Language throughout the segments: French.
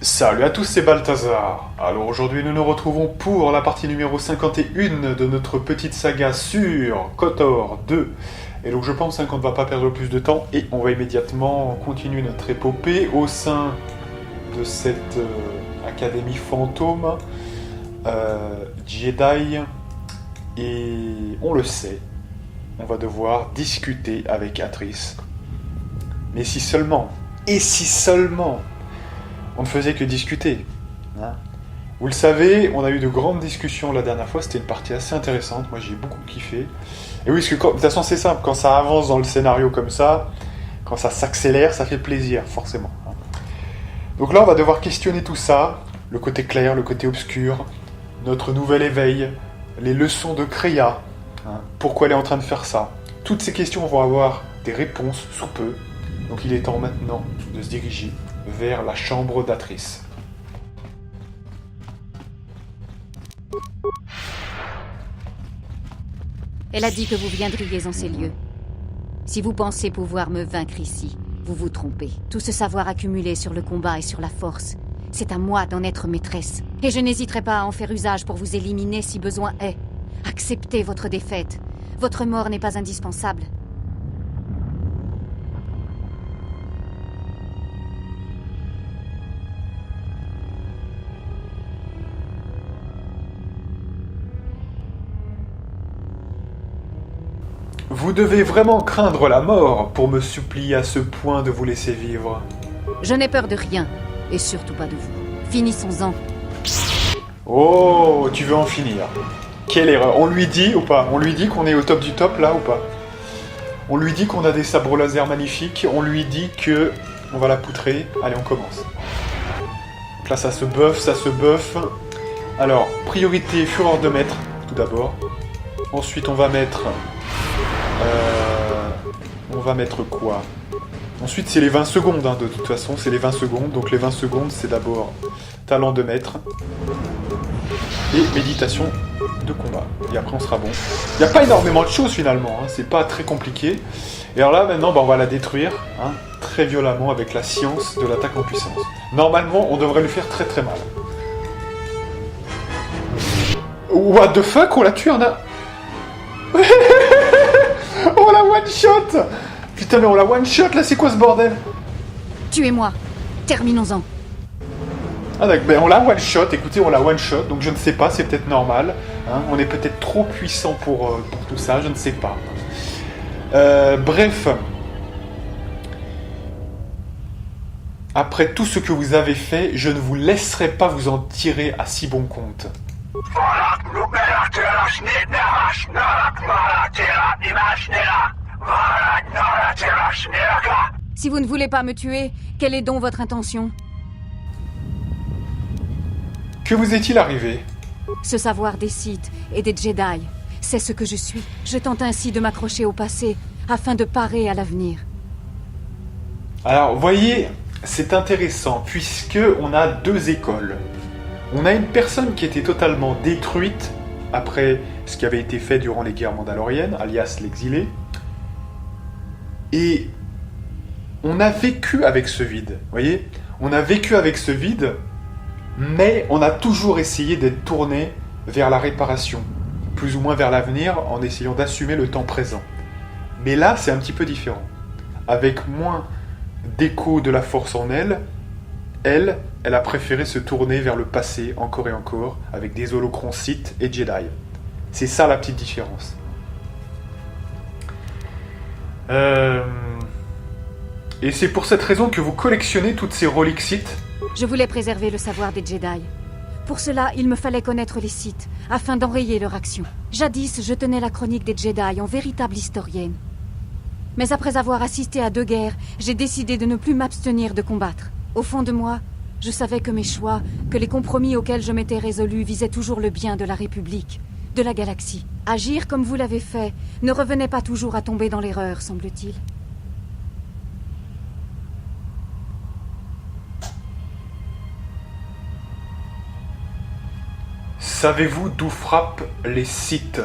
Salut à tous, c'est Balthazar. Alors aujourd'hui nous nous retrouvons pour la partie numéro 51 de notre petite saga sur KOTOR 2. Et donc je pense qu'on ne va pas perdre plus de temps et on va immédiatement continuer notre épopée au sein de cette académie fantôme Jedi. Et on le sait, on va devoir discuter avec Atrice. Mais si seulement, et si seulement on ne faisait que discuter. Hein. Vous le savez, on a eu de grandes discussions la dernière fois, c'était une partie assez intéressante, moi j'ai beaucoup kiffé. Et oui, parce que de toute façon c'est simple, quand ça avance dans le scénario comme ça, quand ça s'accélère, ça fait plaisir, forcément. Hein. Donc là on va devoir questionner tout ça, le côté clair, le côté obscur, notre nouvel éveil, les leçons de Kreia, hein, pourquoi elle est en train de faire ça. Toutes ces questions vont avoir des réponses sous peu, donc il est temps maintenant de se diriger vers la chambre d'Atrice. Elle a dit que vous viendriez en ces lieux. Si vous pensez pouvoir me vaincre ici, vous vous trompez. Tout ce savoir accumulé sur le combat et sur la force, c'est à moi d'en être maîtresse. Et je n'hésiterai pas à en faire usage pour vous éliminer si besoin est. Acceptez votre défaite. Votre mort n'est pas indispensable. Vous devez vraiment craindre la mort pour me supplier à ce point de vous laisser vivre. Je n'ai peur de rien, et surtout pas de vous. Finissons-en. Oh, tu veux en finir. Quelle erreur. On lui dit ou pas? On lui dit qu'on est au top du top là ou pas? On lui dit qu'on a des sabres laser magnifiques, on lui dit que on va la poutrer. Allez, on commence. Donc là, ça se buff. Alors, priorité fureur de maître, tout d'abord. Ensuite, on va mettre quoi? Ensuite, c'est les 20 secondes, hein, de toute façon, c'est les 20 secondes. Donc les 20 secondes, c'est d'abord talent de maître et méditation de combat. Et après, on sera bon. Il n'y a pas énormément de choses, finalement, hein, c'est pas très compliqué. Et alors là, maintenant, on va la détruire, hein, très violemment, avec la science de l'attaque en puissance. Normalement, on devrait lui faire très très mal. What the fuck? On l'a tué, on a... On la one-shot! Putain, mais on la one-shot, là, c'est quoi ce bordel? Tuez-moi. Terminons-en. Ah d'accord, ben on la one-shot, écoutez, on la one-shot, donc je ne sais pas, c'est peut-être normal. Hein, on est peut-être trop puissant pour tout ça, je ne sais pas. Bref. Après tout ce que vous avez fait, je ne vous laisserai pas vous en tirer à si bon compte. Si vous ne voulez pas me tuer, quelle est donc votre intention? Que vous est-il arrivé? Ce savoir des Sith et des Jedi, c'est ce que je suis. Je tente ainsi de m'accrocher au passé, afin de parer à l'avenir. Alors, vous voyez, c'est intéressant, puisque on a deux écoles. On a une personne qui était totalement détruite après ce qui avait été fait durant les guerres mandaloriennes, alias l'exilé. Et on a vécu avec ce vide, vous voyez? On a vécu avec ce vide, mais on a toujours essayé d'être tourné vers la réparation, plus ou moins vers l'avenir, en essayant d'assumer le temps présent. Mais là, c'est un petit peu différent. Avec moins d'écho de la force en elle, elle a préféré se tourner vers le passé encore et encore, avec des holocrons Sith et Jedi. C'est ça la petite différence. Et c'est pour cette raison que vous collectionnez toutes ces reliques Sith. Je voulais préserver le savoir des Jedi. Pour cela, il me fallait connaître les Sith, afin d'enrayer leur action. Jadis, je tenais la chronique des Jedi en véritable historienne. Mais après avoir assisté à 2 guerres, j'ai décidé de ne plus m'abstenir de combattre. Au fond de moi, je savais que mes choix, que les compromis auxquels je m'étais résolu visaient toujours le bien de la République, de la galaxie. Agir comme vous l'avez fait ne revenait pas toujours à tomber dans l'erreur, semble-t-il. Savez-vous d'où frappent les Sith?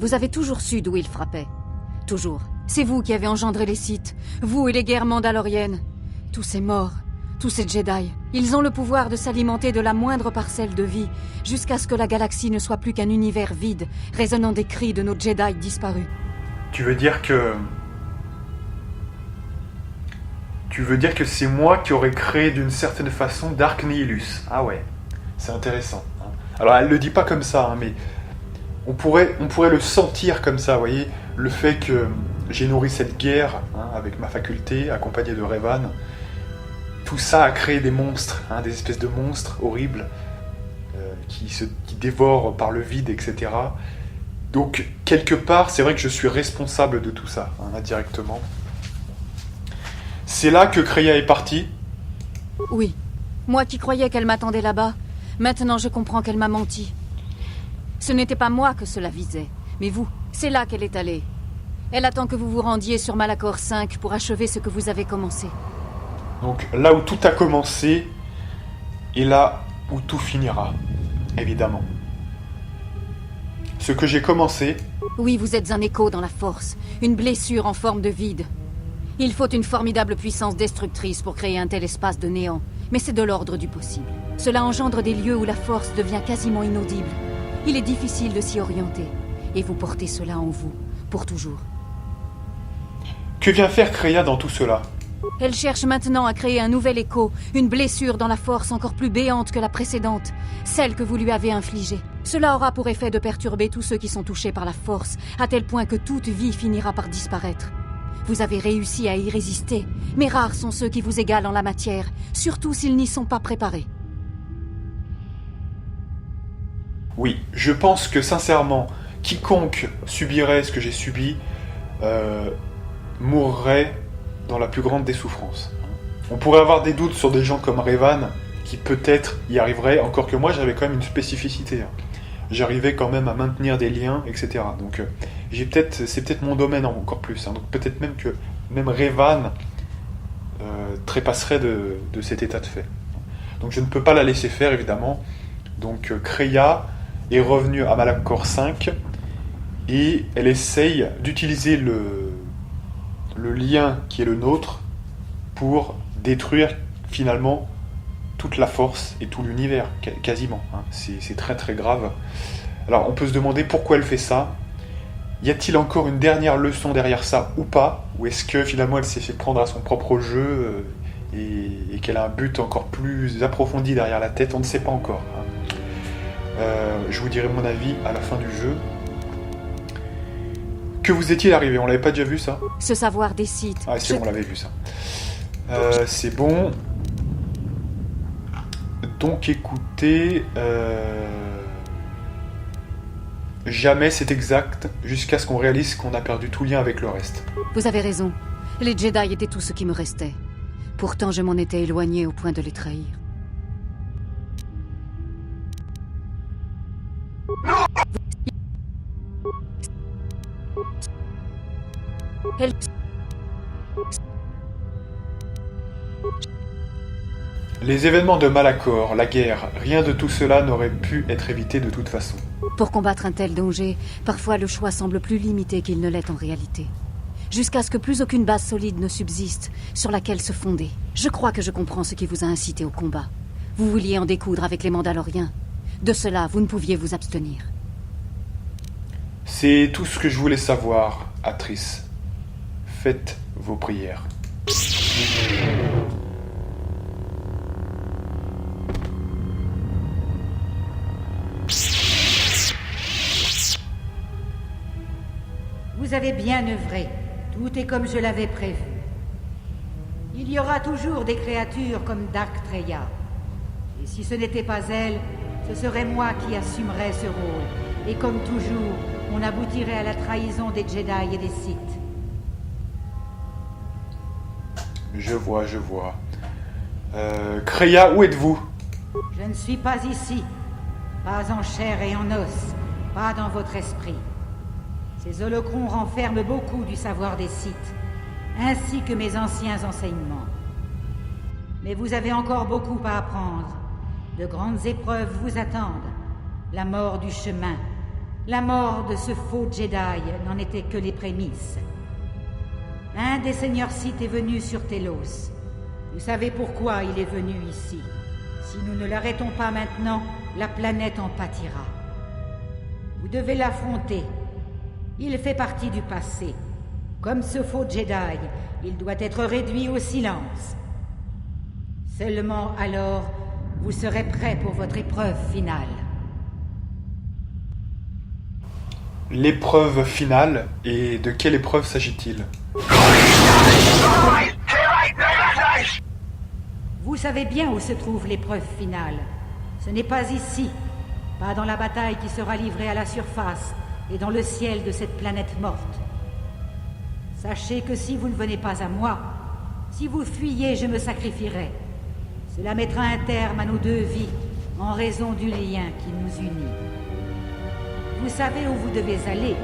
Vous avez toujours su d'où il frappait. Toujours. C'est vous qui avez engendré les Sith. Vous et les guerres mandaloriennes. Tous ces morts, tous ces Jedi. Ils ont le pouvoir de s'alimenter de la moindre parcelle de vie, jusqu'à ce que la galaxie ne soit plus qu'un univers vide, résonnant des cris de nos Jedi disparus. Tu veux dire que c'est moi qui aurais créé d'une certaine façon Dark Nihilus. Ah ouais, c'est intéressant. Hein. Alors elle le dit pas comme ça, hein, mais on pourrait le sentir comme ça, vous voyez. Le fait que j'ai nourri cette guerre hein, avec ma faculté, accompagné de Revan, tout ça a créé des monstres, hein, des espèces de monstres horribles qui dévorent par le vide, etc. Donc, quelque part, c'est vrai que je suis responsable de tout ça, hein, indirectement. C'est là que Kreia est partie. Oui. Moi qui croyais qu'elle m'attendait là-bas, maintenant je comprends qu'elle m'a menti. Ce n'était pas moi que cela visait, mais vous. C'est là qu'elle est allée. Elle attend que vous vous rendiez sur Malachor 5 pour achever ce que vous avez commencé. Donc là où tout a commencé, et là où tout finira, évidemment. Ce que j'ai commencé... Oui, vous êtes un écho dans la force, une blessure en forme de vide. Il faut une formidable puissance destructrice pour créer un tel espace de néant, mais c'est de l'ordre du possible. Cela engendre des lieux où la force devient quasiment inaudible. Il est difficile de s'y orienter. Et vous portez cela en vous, pour toujours. Que vient faire Kreia dans tout cela? Elle cherche maintenant à créer un nouvel écho, une blessure dans la force encore plus béante que la précédente, celle que vous lui avez infligée. Cela aura pour effet de perturber tous ceux qui sont touchés par la force, à tel point que toute vie finira par disparaître. Vous avez réussi à y résister, mais rares sont ceux qui vous égalent en la matière, surtout s'ils n'y sont pas préparés. Oui, je pense que sincèrement, quiconque subirait ce que j'ai subi mourrait dans la plus grande des souffrances. On pourrait avoir des doutes sur des gens comme Revan, qui peut-être y arriveraient, encore que moi j'avais quand même une spécificité. J'arrivais quand même à maintenir des liens, etc. Donc c'est peut-être mon domaine encore plus. Donc peut-être même que même Revan trépasserait de cet état de fait. Donc je ne peux pas la laisser faire, évidemment. Donc Kreia est revenue à Malachor 5 et elle essaye d'utiliser le lien qui est le nôtre pour détruire finalement toute la force et tout l'univers, quasiment. Hein. C'est très très grave. Alors on peut se demander pourquoi elle fait ça. Y a-t-il encore une dernière leçon derrière ça ou pas? Ou est-ce que finalement elle s'est fait prendre à son propre jeu et qu'elle a un but encore plus approfondi derrière la tête? On ne sait pas encore. Hein. Je vous dirai mon avis à la fin du jeu. Que vous est-il arrivé? On l'avait pas déjà vu ça? Ce savoir des Sith. Ah c'est bon, on l'avait vu ça. C'est bon. Donc écoutez, jamais c'est exact jusqu'à ce qu'on réalise qu'on a perdu tout lien avec le reste. Vous avez raison. Les Jedi étaient tout ce qui me restait. Pourtant je m'en étais éloigné au point de les trahir. Les événements de Malachor, la guerre, rien de tout cela n'aurait pu être évité de toute façon. Pour combattre un tel danger, parfois le choix semble plus limité qu'il ne l'est en réalité. Jusqu'à ce que plus aucune base solide ne subsiste sur laquelle se fonder. Je crois que je comprends ce qui vous a incité au combat. Vous vouliez en découdre avec les Mandaloriens. De cela, vous ne pouviez vous abstenir. C'est tout ce que je voulais savoir, Atrice. Faites vos prières. Vous avez bien œuvré. Tout est comme je l'avais prévu. Il y aura toujours des créatures comme Dark Treya. Et si ce n'était pas elle, ce serait moi qui assumerais ce rôle. Et comme toujours, on aboutirait à la trahison des Jedi et des Sith. Je vois. Kreia, où êtes-vous? Je ne suis pas ici. Pas en chair et en os. Pas dans votre esprit. Ces holocrons renferment beaucoup du savoir des Sith, ainsi que mes anciens enseignements. Mais vous avez encore beaucoup à apprendre. De grandes épreuves vous attendent. La mort du chemin, La mort de ce faux Jedi n'en était que les prémices. Un des seigneurs Sith est venu sur Telos. Vous savez pourquoi il est venu ici. Si nous ne l'arrêtons pas maintenant, la planète en pâtira. Vous devez l'affronter. Il fait partie du passé. Comme ce faux Jedi, il doit être réduit au silence. Seulement alors, vous serez prêt pour votre épreuve finale. L'épreuve finale, et de quelle épreuve s'agit-il? Vous savez bien où se trouve l'épreuve finale. Ce n'est pas ici, pas dans la bataille qui sera livrée à la surface et dans le ciel de cette planète morte. Sachez que si vous ne venez pas à moi, si vous fuyez, je me sacrifierai. Cela mettra un terme à nos deux vies en raison du lien qui nous unit. Vous savez où vous devez aller.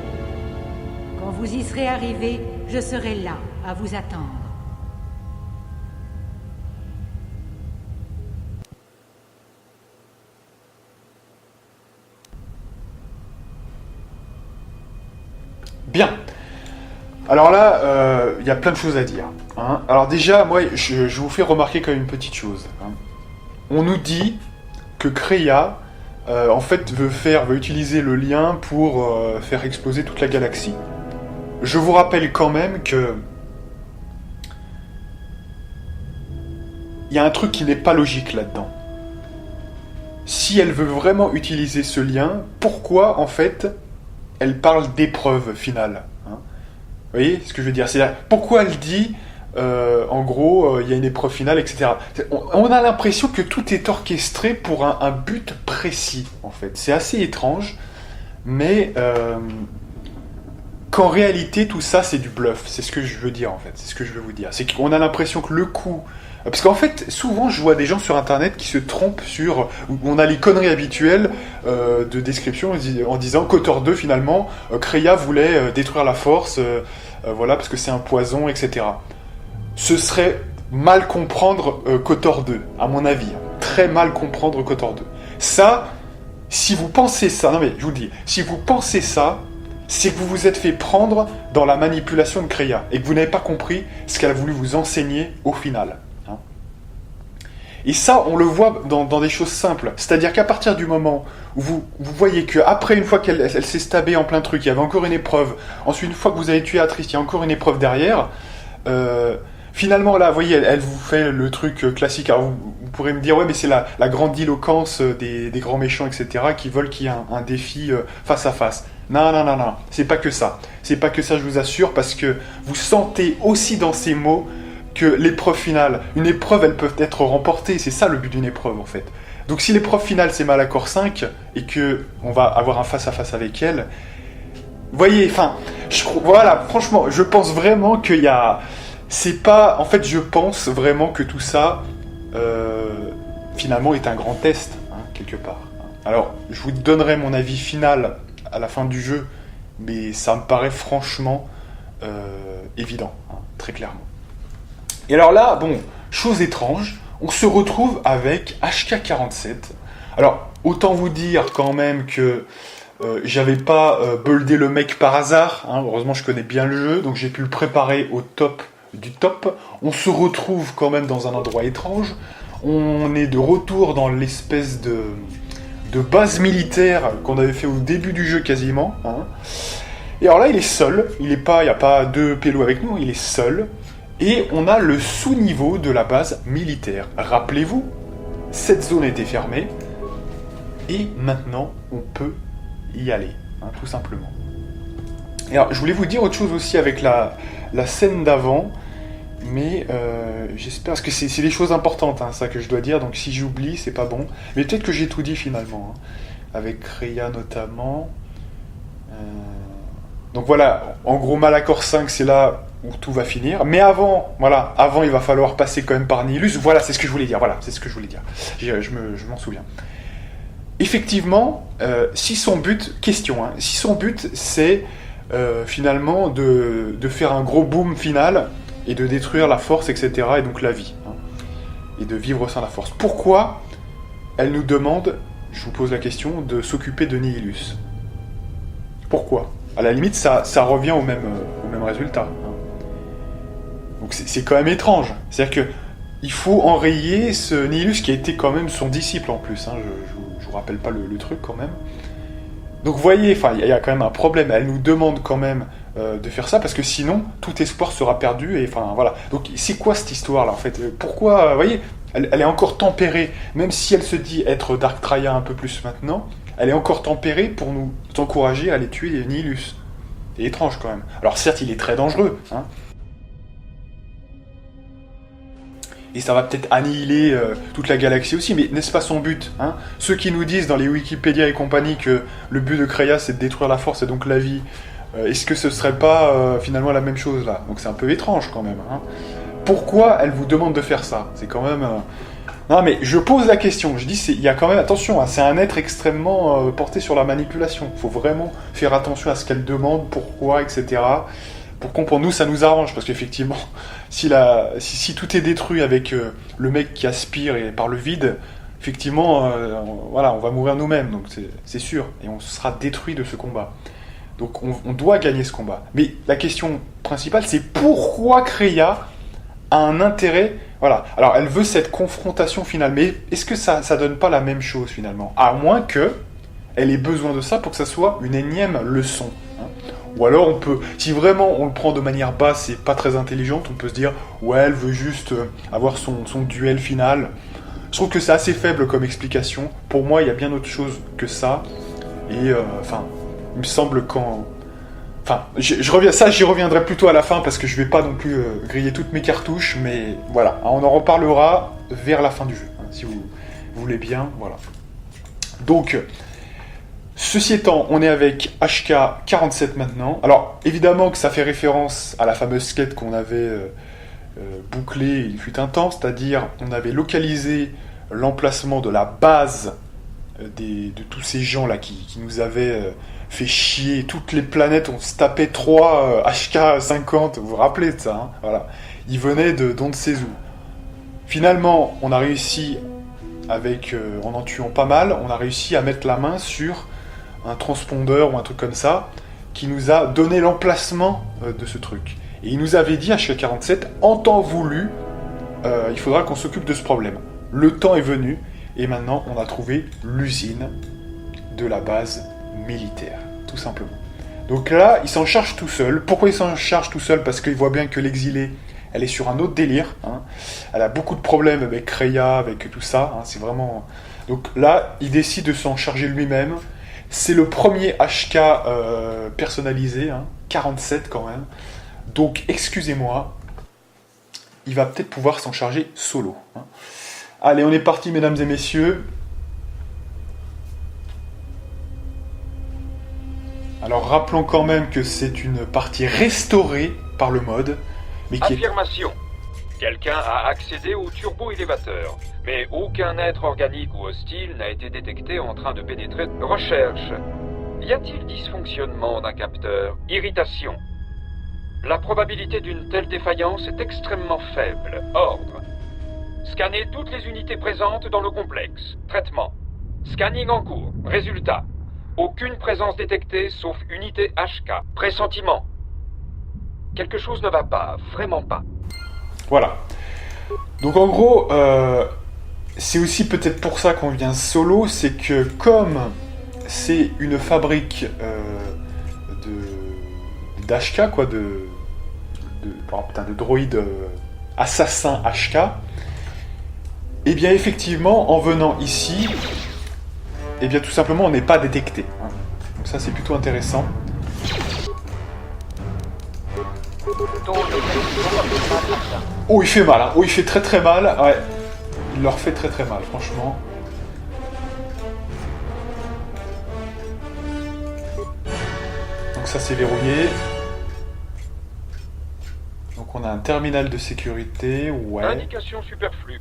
Quand vous y serez arrivés, je serai là, à vous attendre. Bien. Alors là, il y a plein de choses à dire. Hein. Alors déjà, moi, je vous fais remarquer quand même une petite chose. Hein. On nous dit que Kreia, en fait, veut utiliser le lien pour faire exploser toute la galaxie. Je vous rappelle quand même que il y a un truc qui n'est pas logique là-dedans. Si elle veut vraiment utiliser ce lien, pourquoi, en fait, elle parle d'épreuve finale, hein? Vous voyez ce que je veux dire? C'est-à-dire, pourquoi elle dit, en gros, il y a une épreuve finale, etc. On a l'impression que tout est orchestré pour un but précis, en fait. C'est assez étrange, mais qu'en réalité, tout ça, c'est du bluff. C'est ce que je veux dire, en fait. C'est ce que je veux vous dire. C'est qu'on a l'impression que le coup... Parce qu'en fait, souvent, je vois des gens sur Internet qui se trompent sur... On a les conneries habituelles de description en disant qu'Auteur 2, finalement, Kreia voulait détruire la Force, voilà, parce que c'est un poison, etc. Ce serait mal comprendre KOTOR 2, à mon avis. Très mal comprendre KOTOR 2. Ça, si vous pensez ça... Non mais, je vous le dis, si vous pensez ça, c'est que vous vous êtes fait prendre dans la manipulation de Kreia, et que vous n'avez pas compris ce qu'elle a voulu vous enseigner au final. Et ça, on le voit dans des choses simples. C'est-à-dire qu'à partir du moment où vous voyez qu'après, une fois qu'elle s'est stabée en plein truc, il y avait encore une épreuve. Ensuite, une fois que vous avez tué Atrice, il y a encore une épreuve derrière. Finalement, là, vous voyez, elle vous fait le truc classique. Alors, vous pourrez me dire, ouais, mais c'est la grandiloquence des grands méchants, etc., qui veulent qu'il y ait un défi face à face. Non, non, non, non. C'est pas que ça. C'est pas que ça, je vous assure, parce que vous sentez aussi dans ces mots que l'épreuve finale, une épreuve, elle peut être remportée, c'est ça le but d'une épreuve en fait. Donc si l'épreuve finale c'est Malachor 5 et que on va avoir un face-à-face avec elle, vous voyez, enfin, voilà, franchement, je pense vraiment qu'il y a... C'est pas... En fait, je pense vraiment que tout ça, finalement, est un grand test, hein, quelque part. Alors, je vous donnerai mon avis final à la fin du jeu, mais ça me paraît franchement évident, hein, très clairement. Et alors là, bon, chose étrange, on se retrouve avec HK-47. Alors, autant vous dire quand même que j'avais pas buildé le mec par hasard, hein, heureusement je connais bien le jeu, donc j'ai pu le préparer au top du top. On se retrouve quand même dans un endroit étrange, on est de retour dans l'espèce de base militaire qu'on avait fait au début du jeu quasiment. Hein. Et alors là, il est seul, il n'y a pas deux pélos avec nous, il est seul. Et on a le sous-niveau de la base militaire. Rappelez-vous, cette zone était fermée, et maintenant on peut y aller, hein, tout simplement. Et alors, je voulais vous dire autre chose aussi avec la scène d'avant, mais j'espère, parce que c'est des choses importantes, hein, ça que je dois dire, donc si j'oublie, c'est pas bon. Mais peut-être que j'ai tout dit finalement, hein, avec Kreia notamment. Donc voilà, en gros, Malachor 5, c'est là où tout va finir. Mais avant, il va falloir passer quand même par Nihilus. Voilà, c'est ce que je voulais dire. Je m'en souviens. Effectivement, si son but, si son but c'est finalement de faire un gros boom final et de détruire la force, etc., et donc la vie, hein, et de vivre sans la force. Pourquoi elle nous demande, je vous pose la question, de s'occuper de Nihilus? Pourquoi? À la limite, ça revient au même résultat. Hein. Donc c'est quand même étrange. C'est-à-dire que il faut enrayer ce Nihilus qui a été quand même son disciple en plus. Hein. Je vous rappelle pas le truc quand même. Donc vous voyez, il y a quand même un problème. Elle nous demande quand même de faire ça parce que sinon tout espoir sera perdu. Et voilà. Donc c'est quoi cette histoire là en fait? Pourquoi, vous voyez, elle est encore tempérée, même si elle se dit être Darktraia un peu plus maintenant. Elle est encore tempérée pour nous encourager à aller tuer Nihilus. C'est étrange quand même. Alors certes, il est très dangereux, hein. Et ça va peut-être annihiler toute la galaxie aussi, mais n'est-ce pas son but, hein? Ceux qui nous disent dans les Wikipédia et compagnie que le but de Kreia c'est de détruire la force et donc la vie, est-ce que ce serait pas finalement la même chose là? Donc c'est un peu étrange quand même, hein. Pourquoi elle vous demande de faire ça? C'est quand même... Non mais je pose la question, je dis, il y a quand même, attention, hein, c'est un être extrêmement porté sur la manipulation. Il faut vraiment faire attention à ce qu'elle demande, pourquoi, etc. Pour comprendre, nous ça nous arrange, parce qu'effectivement, si tout est détruit avec le mec qui aspire et par le vide, effectivement, voilà, on va mourir nous-mêmes, donc c'est sûr, et on sera détruit de ce combat. Donc on doit gagner ce combat. Mais la question principale, c'est pourquoi Kreia a un intérêt... Voilà, alors elle veut cette confrontation finale, mais est-ce que ça donne pas la même chose finalement? À moins que elle ait besoin de ça pour que ça soit une énième leçon. Hein. Ou alors on peut, si vraiment on le prend de manière basse et pas très intelligente, on peut se dire, ouais, elle veut juste avoir son duel final. Je trouve que c'est assez faible comme explication. Pour moi, il y a bien autre chose que ça. Et il me semble qu'en... Enfin, j'y reviendrai plutôt à la fin parce que je vais pas non plus griller toutes mes cartouches, mais voilà, on en reparlera vers la fin du jeu, hein, si vous voulez bien, voilà. Donc, ceci étant, on est avec HK47 maintenant. Alors, évidemment que ça fait référence à la fameuse quête qu'on avait bouclée il fut un temps, c'est-à-dire on avait localisé l'emplacement de la base de tous ces gens là qui nous avaient fait chier. Toutes les planètes, on se tapait 3 HK50, vous vous rappelez de ça, hein, voilà. Ils venaient d'on ne sait où. Finalement, on a réussi, en en tuant pas mal, on a réussi à mettre la main sur un transpondeur ou un truc comme ça, qui nous a donné l'emplacement de ce truc. Et il nous avait dit, HK47, en temps voulu, il faudra qu'on s'occupe de ce problème. Le temps est venu, et maintenant on a trouvé l'usine de la base militaire, tout simplement. Donc là, il s'en charge tout seul. Pourquoi il s'en charge tout seul? Parce qu'il voit bien que l'exilée, elle est sur un autre délire, hein. Elle a beaucoup de problèmes avec Kreia, avec tout ça, hein. C'est vraiment... Donc là, il décide de s'en charger lui-même. C'est le premier HK personnalisé, hein, 47 quand même. Donc, excusez-moi, il va peut-être pouvoir s'en charger solo, hein. Allez, on est parti, mesdames et messieurs. Alors, rappelons quand même que c'est une partie restaurée par le mode, mais qui Affirmation. Quelqu'un a accédé au turbo-élévateur, mais aucun être organique ou hostile n'a été détecté en train de pénétrer. Recherche. Y a-t-il dysfonctionnement d'un capteur? Irritation. La probabilité d'une telle défaillance est extrêmement faible. Ordre. Scanner toutes les unités présentes dans le complexe. Traitement. Scanning en cours. Résultat. Aucune présence détectée sauf unité HK. Pressentiment. Quelque chose ne va pas, vraiment pas. Voilà. Donc en gros, c'est aussi peut-être pour ça qu'on vient solo, c'est que comme c'est une fabrique d'HK, quoi, de droïdes assassins HK, et bien effectivement, en venant ici, et bien tout simplement, on n'est pas détecté, hein. Donc ça, c'est plutôt intéressant. Oh, il fait mal, hein. Oh, il fait très très mal. Ouais, il leur fait très très mal, franchement. Donc ça, c'est verrouillé. Donc on a un terminal de sécurité, ouais. Indication superflue.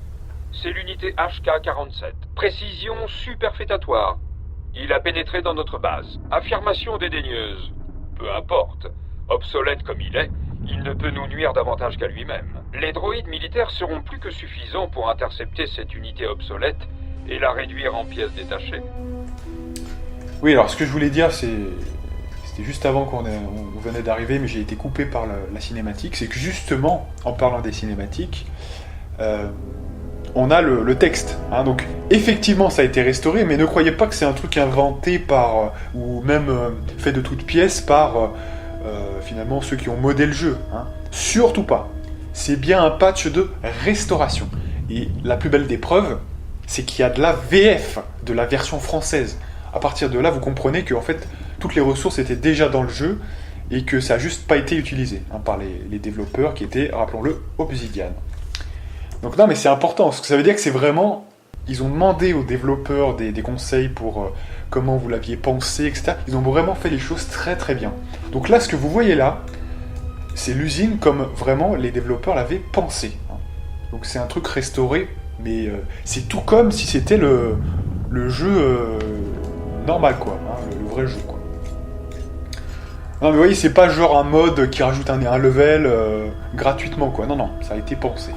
C'est l'unité HK-47. Précision superfétatoire. Il a pénétré dans notre base. Affirmation dédaigneuse. Peu importe. Obsolète comme il est, il ne peut nous nuire davantage qu'à lui-même. Les droïdes militaires seront plus que suffisants pour intercepter cette unité obsolète et la réduire en pièces détachées. Oui, alors ce que je voulais dire, c'est c'était juste avant on venait d'arriver, mais j'ai été coupé par la cinématique. C'est que justement, en parlant des cinématiques, on a le texte. Hein. Donc, effectivement, ça a été restauré, mais ne croyez pas que c'est un truc inventé par, ou même fait de toutes pièces par, finalement, ceux qui ont modé le jeu. Hein. Surtout pas. C'est bien un patch de restauration. Et la plus belle des preuves, c'est qu'il y a de la VF, de la version française. À partir de là, vous comprenez que en fait, toutes les ressources étaient déjà dans le jeu et que ça n'a juste pas été utilisé par les développeurs qui étaient, rappelons-le, Obsidian. Donc non, mais c'est important, parce que ça veut dire que c'est vraiment... Ils ont demandé aux développeurs des conseils pour comment vous l'aviez pensé, etc. Ils ont vraiment fait les choses très très bien. Donc là, ce que vous voyez là, c'est l'usine comme vraiment les développeurs l'avaient pensé. Donc c'est un truc restauré, mais c'est tout comme si c'était le jeu normal, quoi, le vrai jeu, quoi. Non mais vous voyez, c'est pas genre un mode qui rajoute un level gratuitement, quoi. Non, ça a été pensé.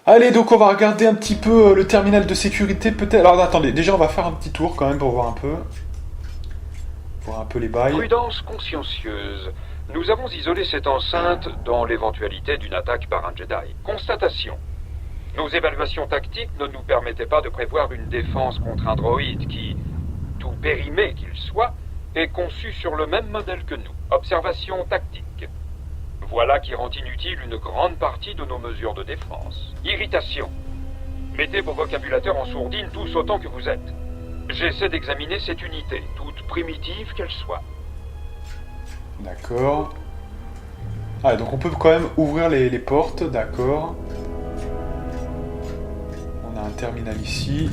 Allez, donc on va regarder un petit peu le terminal de sécurité, peut-être. Alors attendez, déjà on va faire un petit tour quand même pour voir un peu les bails. Prudence consciencieuse. Nous avons isolé cette enceinte dans l'éventualité d'une attaque par un Jedi. Constatation. Nos évaluations tactiques ne nous permettaient pas de prévoir une défense contre un droïde qui, tout périmé qu'il soit, est conçu sur le même modèle que nous. Observation tactique. Voilà qui rend inutile une grande partie de nos mesures de défense. Irritation. Mettez vos vocabulateurs en sourdine tous autant que vous êtes. J'essaie d'examiner cette unité, toute primitive qu'elle soit. D'accord. Ah, donc on peut quand même ouvrir les portes, d'accord. On a un terminal ici.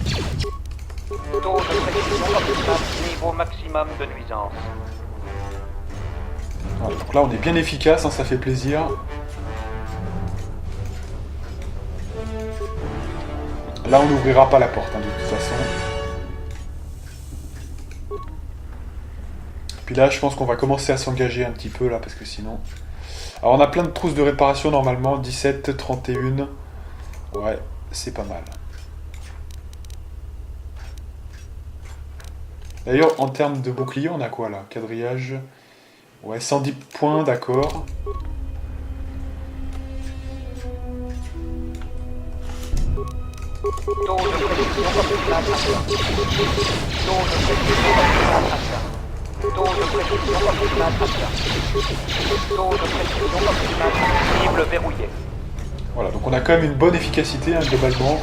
Taux de pression niveau maximum de nuisance. Voilà, donc là on est bien efficace, ça fait plaisir. Là on n'ouvrira pas la porte, de toute façon. Puis là je pense qu'on va commencer à s'engager un petit peu là, parce que sinon... Alors on a plein de trousses de réparation normalement, 17, 31. Ouais, c'est pas mal. D'ailleurs en termes de bouclier on a quoi là? Quadrillage... Ouais, 110 points, d'accord. Voilà, donc on a quand même une bonne efficacité, globalement.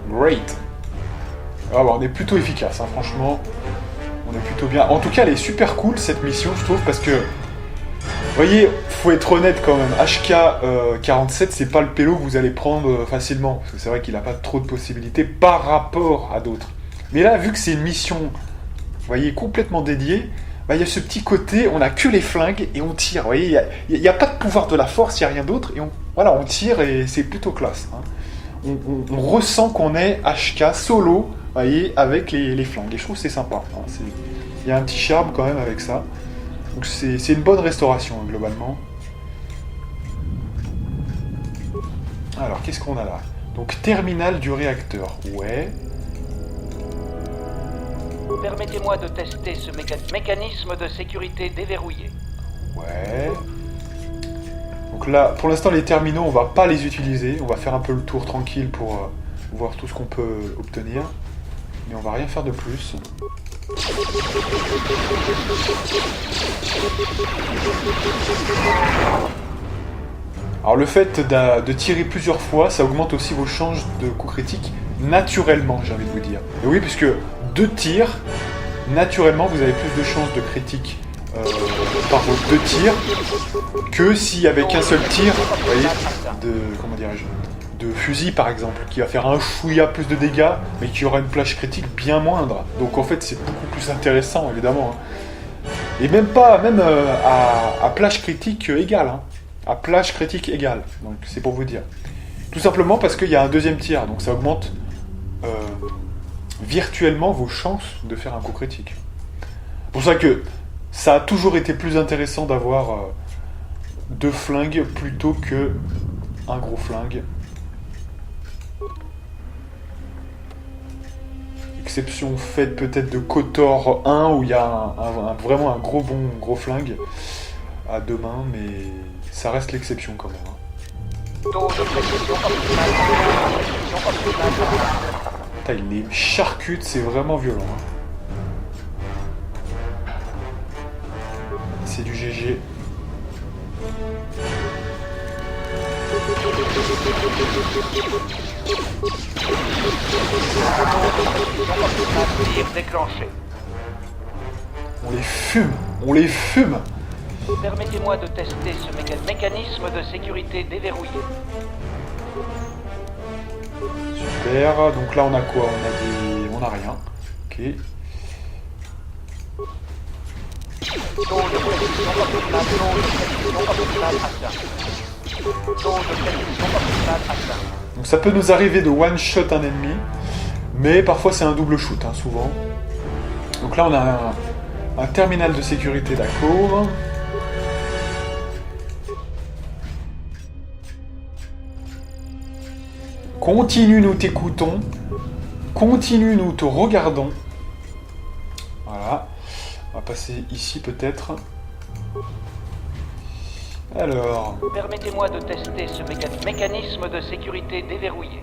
Great. Ah bah, on est plutôt efficace, franchement. On est plutôt bien. En tout cas, elle est super cool cette mission, je trouve, parce que... Vous voyez, faut être honnête quand même. HK47, c'est pas le pélo que vous allez prendre facilement. Parce que c'est vrai qu'il a pas trop de possibilités par rapport à d'autres. Mais là, vu que c'est une mission, vous voyez, complètement dédiée, bah, il y a ce petit côté, on a que les flingues et on tire. Vous voyez, il n'y a pas de pouvoir de la force, il n'y a rien d'autre. Et on tire et c'est plutôt classe. On ressent qu'on est HK solo, vous voyez, avec les flingues. Et je trouve que c'est sympa. Il y a un petit charme quand même avec ça. Donc c'est une bonne restauration, globalement. Alors, qu'est-ce qu'on a là? Donc, terminal du réacteur. Ouais. Permettez-moi de tester ce mécanisme de sécurité déverrouillé. Ouais. Donc là, pour l'instant, les terminaux, on va pas les utiliser. On va faire un peu le tour tranquille pour voir tout ce qu'on peut obtenir. Mais on va rien faire de plus. Alors le fait de tirer plusieurs fois, ça augmente aussi vos chances de coup critique naturellement, j'ai envie de vous dire. Et oui, puisque 2 tirs, naturellement, vous avez plus de chances de critique par vos 2 tirs que s'il y avait qu'un seul tir, vous voyez, de fusil par exemple, qui va faire un chouïa plus de dégâts, mais qui aura une plage critique bien moindre. Donc en fait, c'est beaucoup plus intéressant, évidemment. Et même à plage critique égale. À plage critique égale. Donc c'est pour vous dire. Tout simplement parce qu'il y a un deuxième tir, donc ça augmente virtuellement vos chances de faire un coup critique. C'est pour ça que ça a toujours été plus intéressant d'avoir 2 flingues plutôt que un gros flingue. Exception faite peut-être de KOTOR 1 où il y a vraiment un gros flingue à 2 mains, mais ça reste l'exception quand même. Taux de précision optimale. Putain, il les charcute, c'est vraiment violent. C'est du GG. Tir déclenché. On les fume, on les fume. Permettez-moi de tester ce mécanisme de sécurité déverrouillé. Super, donc là on a quoi? On a rien. Ok. Taux de précision optimale. Taux de précision optimale atteint. Donc ça peut nous arriver de one-shot un ennemi, mais parfois c'est un double shoot, hein, souvent. Donc là on a un terminal de sécurité d'accord. Continue, nous t'écoutons. Continue, nous te regardons. Voilà. On va passer ici peut-être. Alors... Permettez-moi de tester ce mécanisme de sécurité déverrouillé.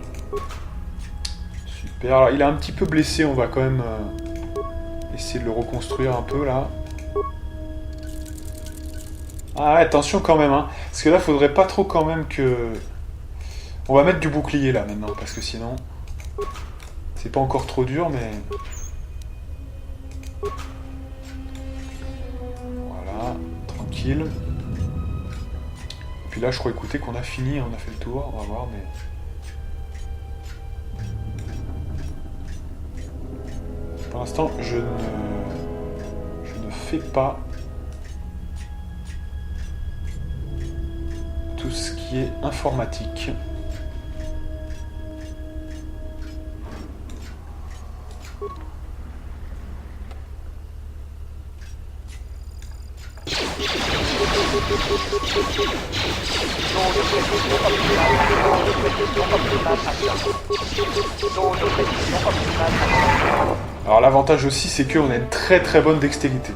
Super. Alors, il est un petit peu blessé, on va quand même essayer de le reconstruire un peu là. Ah ouais, attention quand même, hein. Parce que là, faudrait pas trop quand même que... On va mettre du bouclier là maintenant, parce que sinon... C'est pas encore trop dur, mais... Voilà, tranquille. Puis là, je crois, écoutez, qu'on a fini, on a fait le tour, on va voir, mais... Pour l'instant, je ne fais pas tout ce qui est informatique. Alors l'avantage aussi, c'est qu'on a une très très bonne dextérité.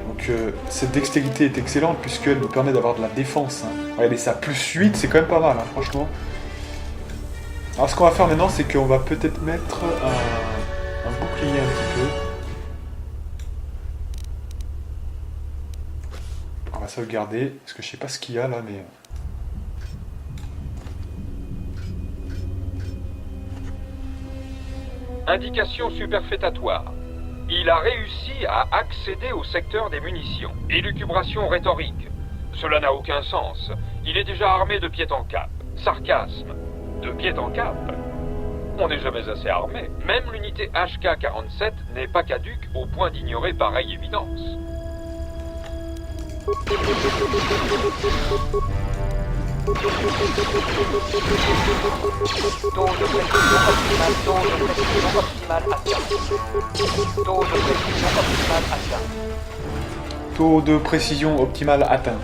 Donc cette dextérité est excellente puisqu'elle nous permet d'avoir de la défense. Hein. Regardez ça, plus 8, c'est quand même pas mal, hein, franchement. Alors ce qu'on va faire maintenant, c'est qu'on va peut-être mettre un bouclier un petit peu. On va sauvegarder, parce que je sais pas ce qu'il y a là, mais... Indication superfétatoire. Il a réussi à accéder au secteur des munitions. Élucubration rhétorique. Cela n'a aucun sens. Il est déjà armé de pied en cap. Sarcasme. De pied en cap. On n'est jamais assez armé. Même l'unité HK-47 n'est pas caduque au point d'ignorer pareille évidence. Taux de précision optimale. Taux de précision optimale atteint. Taux de précision optimale atteint. Taux de précision optimale atteint.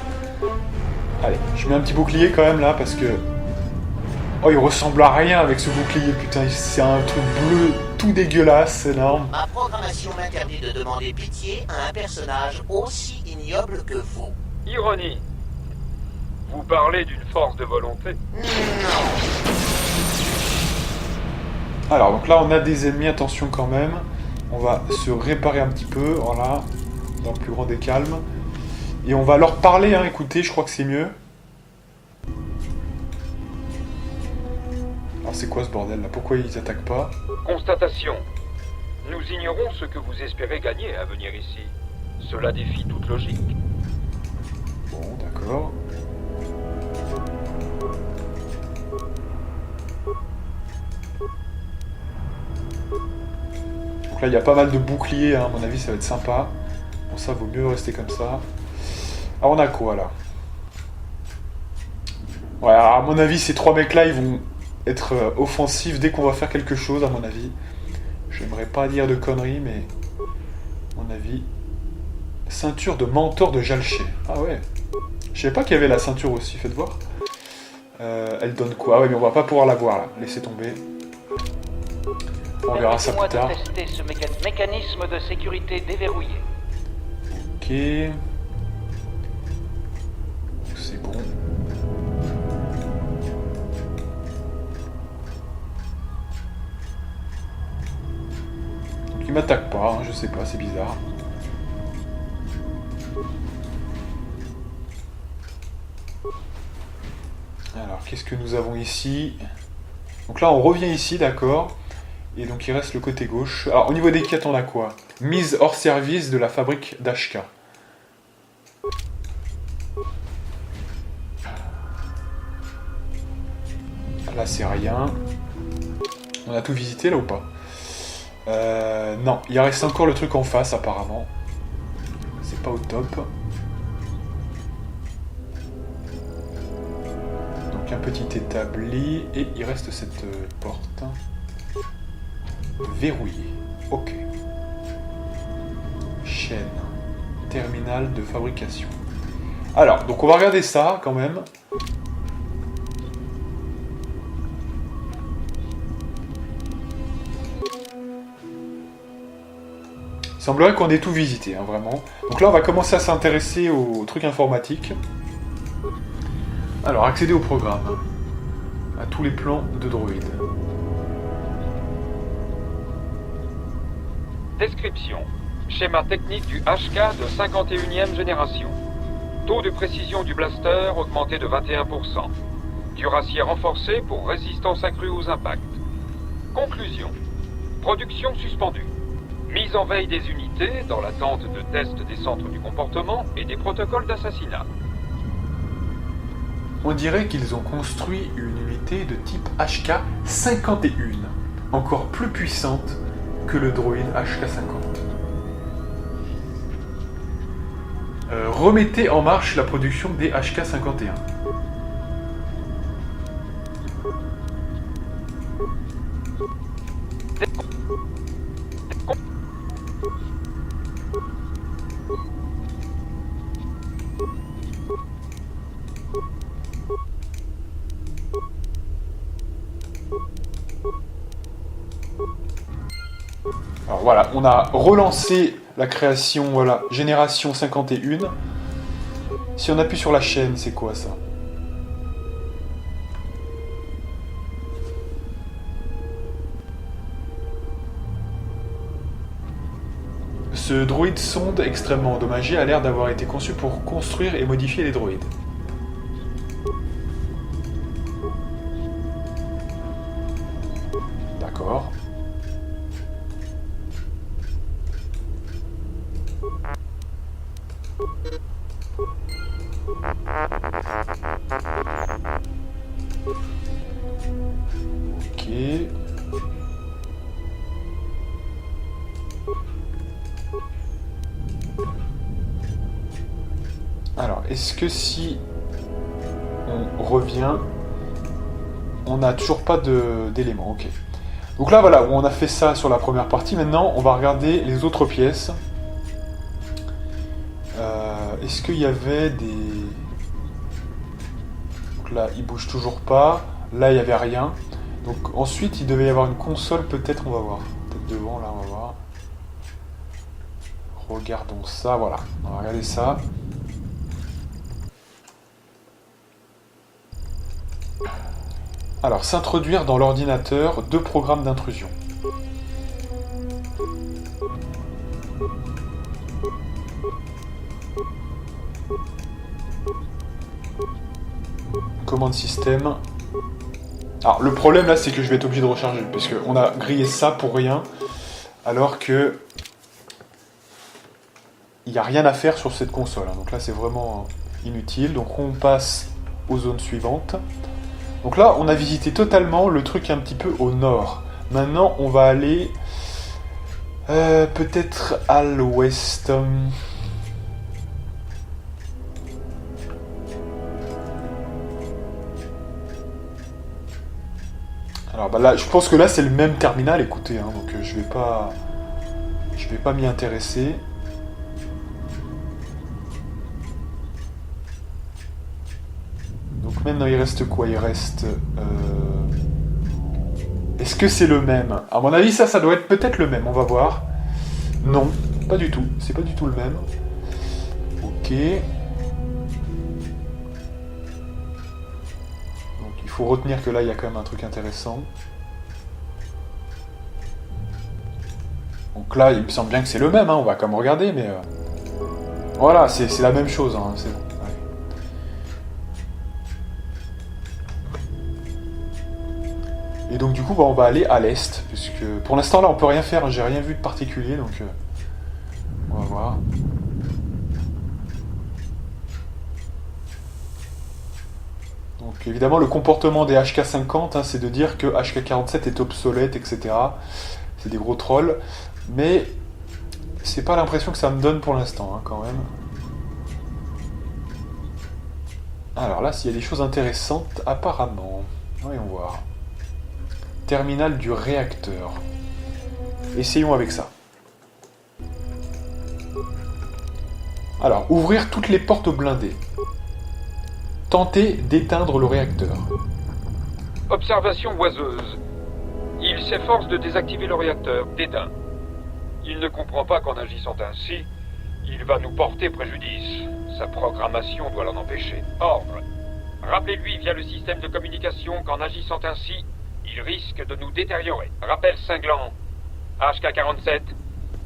Allez, je mets un petit bouclier quand même là parce que... Oh, il ressemble à rien avec ce bouclier, putain, c'est un truc bleu tout dégueulasse, énorme. Ma programmation m'interdit de demander pitié à un personnage aussi ignoble que vous. Ironie. Vous parlez d'une force de volonté. Alors, donc là, on a des ennemis, attention quand même. On va se réparer un petit peu, voilà, dans le plus grand des calmes. Et on va leur parler, hein, écoutez, je crois que c'est mieux. Alors, c'est quoi ce bordel là? Pourquoi ils attaquent pas? Constatation. Nous ignorons ce que vous espérez gagner à venir ici. Cela défie toute logique. Bon, d'accord. Donc là, il y a pas mal de boucliers, hein, à mon avis, ça va être sympa. Bon, ça, vaut mieux rester comme ça. Alors, on a quoi, là? Ouais, alors, à mon avis, ces trois mecs-là, ils vont être offensifs dès qu'on va faire quelque chose, à mon avis. J'aimerais pas dire de conneries, mais... à mon avis... Ceinture de mentor de Jalché. Ah ouais. Je savais pas qu'il y avait la ceinture aussi, faites voir. Elle donne quoi? Ah ouais, mais on va pas pouvoir la voir là. Laissez tomber. On verra ça plus tard. Permettez-moi de tester ce mécanisme de sécurité déverrouillé. Ok. C'est bon. Donc il m'attaque pas, hein, je sais pas, c'est bizarre. Alors, qu'est-ce que nous avons ici? Donc là, on revient ici, d'accord. Et donc, il reste le côté gauche. Alors, au niveau des quêtes, on a quoi? Mise hors service de la fabrique d'HK. Là, c'est rien. On a tout visité, là, ou pas? Non, il reste encore le truc en face, apparemment. C'est pas au top. Un petit établi et il reste cette porte verrouillée. Ok. Chaîne. Terminal de fabrication. Alors, donc on va regarder ça quand même. Il semblerait qu'on ait tout visité, hein, vraiment. Donc là, on va commencer à s'intéresser aux trucs informatiques. Alors, accéder au programme. À tous les plans de droïdes. Description. Schéma technique du HK de 51e génération. Taux de précision du blaster augmenté de 21%. Cuirassier renforcé pour résistance accrue aux impacts. Conclusion. Production suspendue. Mise en veille des unités dans l'attente de tests des centres du comportement et des protocoles d'assassinat. On dirait qu'ils ont construit une unité de type HK-51, encore plus puissante que le droïde HK-50. Remettez en marche la production des HK-51. Alors voilà, on a relancé la création, voilà, génération 51. Si on appuie sur la chaîne, c'est quoi ça? Ce droïde sonde extrêmement endommagé a l'air d'avoir été conçu pour construire et modifier les droïdes. D'accord. Ok. Alors, est-ce que si on revient, on n'a toujours pas d'éléments? Ok. Donc là, voilà, on a fait ça sur la première partie. Maintenant, on va regarder les autres pièces. Est-ce qu'il y avait des... Donc là, il bouge toujours pas. Là, il n'y avait rien. Donc ensuite, il devait y avoir une console, peut-être, on va voir. Peut-être devant, là, on va voir. Regardons ça, voilà. On va regarder ça. Alors, s'introduire dans l'ordinateur 2 programmes d'intrusion. Commande système. Alors, le problème là, c'est que je vais être obligé de recharger, parce qu'on a grillé ça pour rien, alors que il n'y a rien à faire sur cette console. Donc là, c'est vraiment inutile. Donc on passe aux zones suivantes. Donc là, on a visité totalement le truc un petit peu au nord. Maintenant, on va aller peut-être à l'ouest. Alors bah là, je pense que là, c'est le même terminal. Écoutez, hein, donc je vais pas m'y intéresser. Maintenant, il reste quoi? Il reste... Est-ce que c'est le même? À mon avis, ça doit être peut-être le même. On va voir. Non, pas du tout. C'est pas du tout le même. Ok. Donc, il faut retenir que là, il y a quand même un truc intéressant. Donc là, il me semble bien que c'est le même. Hein. On va quand même regarder, mais... Voilà, c'est la même chose. Hein. C'est bon. Et donc du coup on va aller à l'est, puisque pour l'instant là on peut rien faire, j'ai rien vu de particulier, donc on va voir. Donc évidemment le comportement des HK50, hein, c'est de dire que HK47 est obsolète, etc. C'est des gros trolls, mais c'est pas l'impression que ça me donne pour l'instant, hein, quand même. Alors là, s'il y a des choses intéressantes, apparemment, voyons voir. Terminal du réacteur. Essayons avec ça. Alors, ouvrir toutes les portes blindées. Tenter d'éteindre le réacteur. Observation oiseuse. Il s'efforce de désactiver le réacteur, d'éteint. Il ne comprend pas qu'en agissant ainsi, il va nous porter préjudice. Sa programmation doit l'en empêcher. Ordre. Rappelez-lui via le système de communication qu'en agissant ainsi, il risque de nous détériorer. Rappel cinglant. HK47,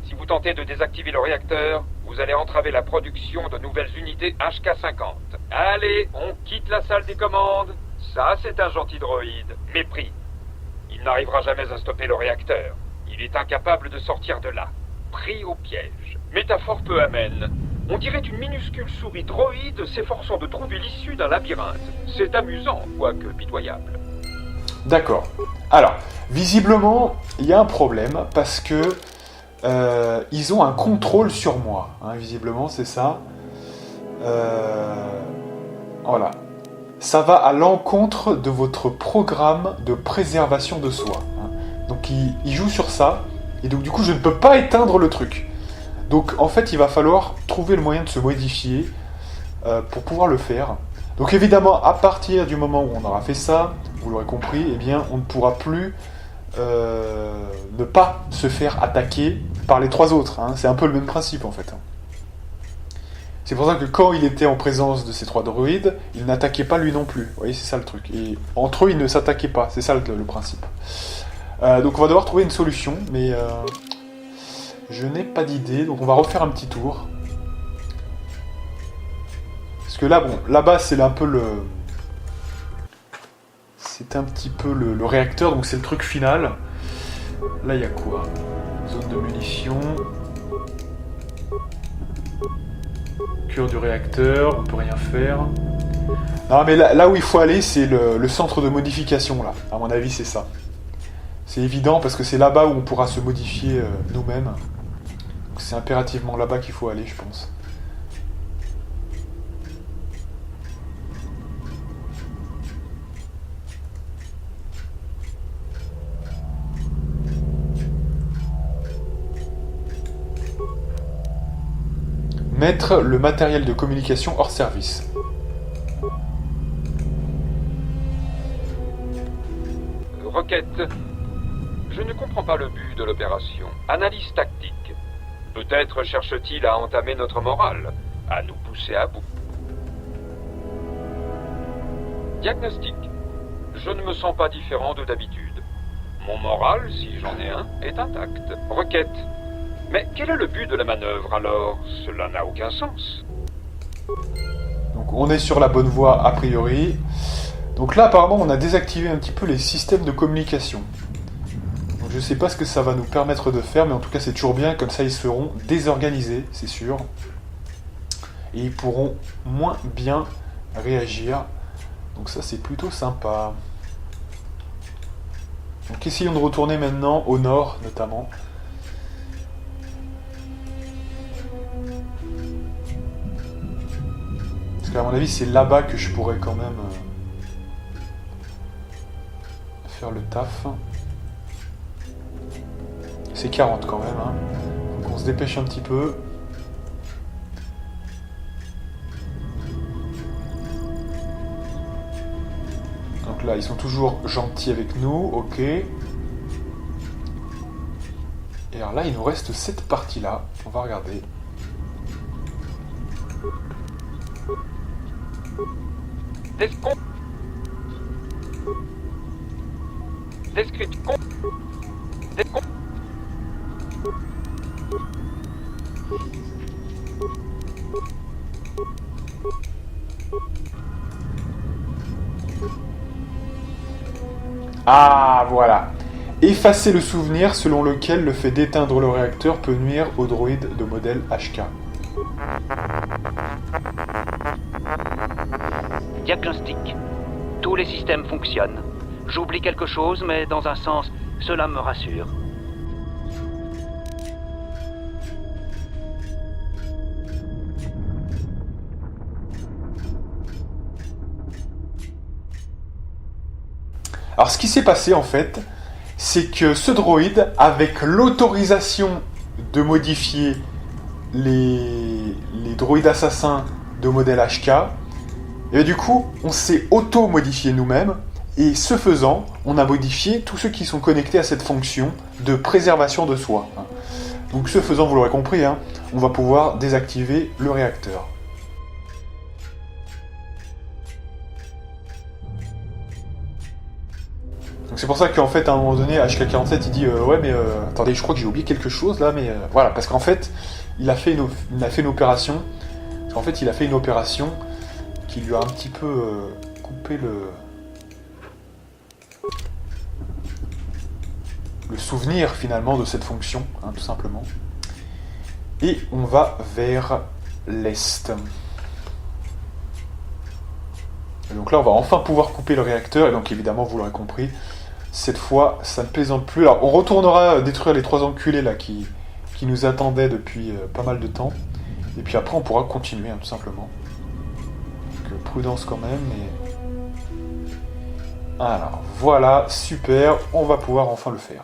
si vous tentez de désactiver le réacteur, vous allez entraver la production de nouvelles unités HK50. Allez, on quitte la salle des commandes. Ça, c'est un gentil droïde. Mépris. Il n'arrivera jamais à stopper le réacteur. Il est incapable de sortir de là. Pris au piège. Métaphore peu amène. On dirait une minuscule souris droïde s'efforçant de trouver l'issue d'un labyrinthe. C'est amusant, quoique pitoyable. D'accord. Alors, visiblement, il y a un problème parce que ils ont un contrôle sur moi. Hein, visiblement, c'est ça. Voilà. Ça va à l'encontre de votre programme de préservation de soi. Hein. Donc, il joue sur ça. Et donc, du coup, je ne peux pas éteindre le truc. Donc, en fait, il va falloir trouver le moyen de se modifier pour pouvoir le faire. Donc, évidemment, à partir du moment où on aura fait ça, vous l'aurez compris, eh bien, on ne pourra plus ne pas se faire attaquer par les trois autres. Hein. C'est un peu le même principe, en fait. C'est pour ça que quand il était en présence de ces trois droïdes, il n'attaquait pas lui non plus. Vous voyez, c'est ça le truc. Et entre eux, ils ne s'attaquaient pas. C'est ça le principe. Donc, on va devoir trouver une solution, mais je n'ai pas d'idée. Donc, on va refaire un petit tour. Parce que là, bon, là-bas, c'est un peu le... C'est un petit peu le réacteur, donc c'est le truc final. Là, il y a quoi? Zone de munitions. Cure du réacteur, on peut rien faire. Non, mais là où il faut aller, c'est le centre de modification, là. À mon avis, c'est ça. C'est évident, parce que c'est là-bas où on pourra se modifier nous-mêmes. C'est impérativement là-bas qu'il faut aller, je pense. Mettre le matériel de communication hors service. Requête. Je ne comprends pas le but de l'opération. Analyse tactique. Peut-être cherche-t-il à entamer notre morale, à nous pousser à bout. Diagnostic. Je ne me sens pas différent de d'habitude. Mon moral, si j'en ai un, est intact. Requête. Mais quel est le but de la manœuvre alors? Cela n'a aucun sens. Donc on est sur la bonne voie a priori. Donc là apparemment on a désactivé un petit peu les systèmes de communication. Donc je sais pas ce que ça va nous permettre de faire, mais en tout cas c'est toujours bien, comme ça ils seront désorganisés, c'est sûr. Et ils pourront moins bien réagir. Donc ça c'est plutôt sympa. Donc essayons de retourner maintenant au nord notamment. Parce qu'à mon avis, c'est là-bas que je pourrais quand même faire le taf. C'est 40 quand même. Hein. Donc on se dépêche un petit peu. là, ils sont toujours gentils avec nous, ok. Et alors là, il nous reste cette partie-là. On va regarder. Ah, voilà. Effacer le souvenir selon lequel le fait d'éteindre le réacteur peut nuire aux droïdes de modèle HK. Diagnostic. Tous les systèmes fonctionnent. J'oublie quelque chose, mais dans un sens, cela me rassure. Alors ce qui s'est passé en fait, c'est que ce droïde, avec l'autorisation de modifier les droïdes assassins de modèle HK, et du coup on s'est auto-modifié nous-mêmes, et ce faisant, on a modifié tous ceux qui sont connectés à cette fonction de préservation de soi. Donc ce faisant, vous l'aurez compris, on va pouvoir désactiver le réacteur. Donc c'est pour ça qu'en fait, à un moment donné, HK47, il dit ouais, mais attendez, je crois que j'ai oublié quelque chose là, mais voilà, parce qu'en fait, il a fait une opération. Parce qu'en fait, il a fait une opération qui lui a un petit peu coupé le souvenir finalement de cette fonction, tout simplement. Et on va vers l'est. Et donc là, on va enfin pouvoir couper le réacteur, et donc évidemment, vous l'aurez compris, cette fois, ça ne plaisante plus. Alors, on retournera détruire les 3 enculés là qui nous attendaient depuis pas mal de temps. Et puis après, on pourra continuer, tout simplement. Donc, prudence quand même, mais... Alors, voilà, super, on va pouvoir enfin le faire.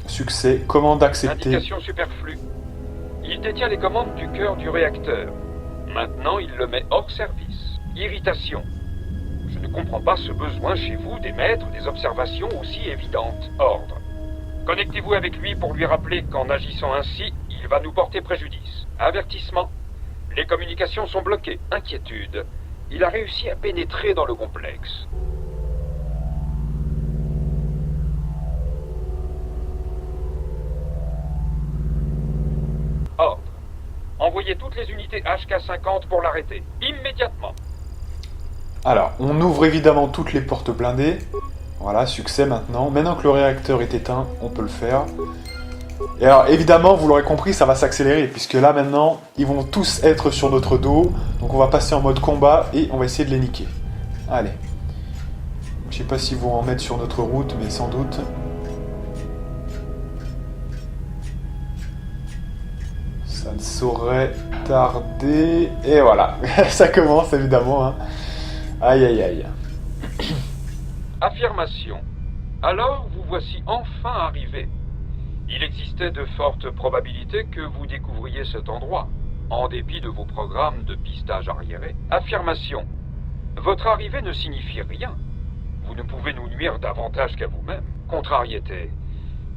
Succès, commande acceptée. Indication superflue. Il détient les commandes du cœur du réacteur. Maintenant, il le met hors service. Irritation. Je ne comprends pas ce besoin chez vous d'émettre des observations aussi évidentes. Ordre. Connectez-vous avec lui pour lui rappeler qu'en agissant ainsi, il va nous porter préjudice. Avertissement. Les communications sont bloquées. Inquiétude. Il a réussi à pénétrer dans le complexe. Ordre. Envoyez toutes les unités HK50 pour l'arrêter. Immédiatement. Alors, on ouvre évidemment toutes les portes blindées. Voilà, succès maintenant. Maintenant que le réacteur est éteint, on peut le faire. Et alors, évidemment, vous l'aurez compris, ça va s'accélérer, puisque là, maintenant, ils vont tous être sur notre dos. Donc on va passer en mode combat et on va essayer de les niquer. Allez. Je sais pas s'ils vont en mettre sur notre route, mais sans doute. Ça ne saurait tarder. Et voilà, ça commence évidemment. Aïe aïe aïe. Affirmation. Alors, vous voici enfin arrivé. Il existait de fortes probabilités que vous découvriez cet endroit, en dépit de vos programmes de pistage arriérés. Affirmation. Votre arrivée ne signifie rien. Vous ne pouvez nous nuire davantage qu'à vous-même. Contrariété.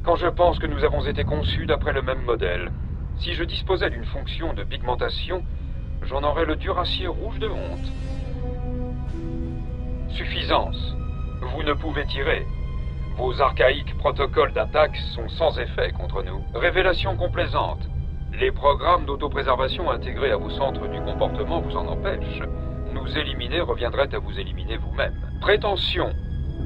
Quand je pense que nous avons été conçus d'après le même modèle, si je disposais d'une fonction de pigmentation, j'en aurais le duracier rouge de honte. Suffisance. Vous ne pouvez tirer. Vos archaïques protocoles d'attaque sont sans effet contre nous. Révélation complaisante. Les programmes d'autopréservation intégrés à vos centres du comportement vous en empêchent. Nous éliminer reviendrait à vous éliminer vous-même. Prétention.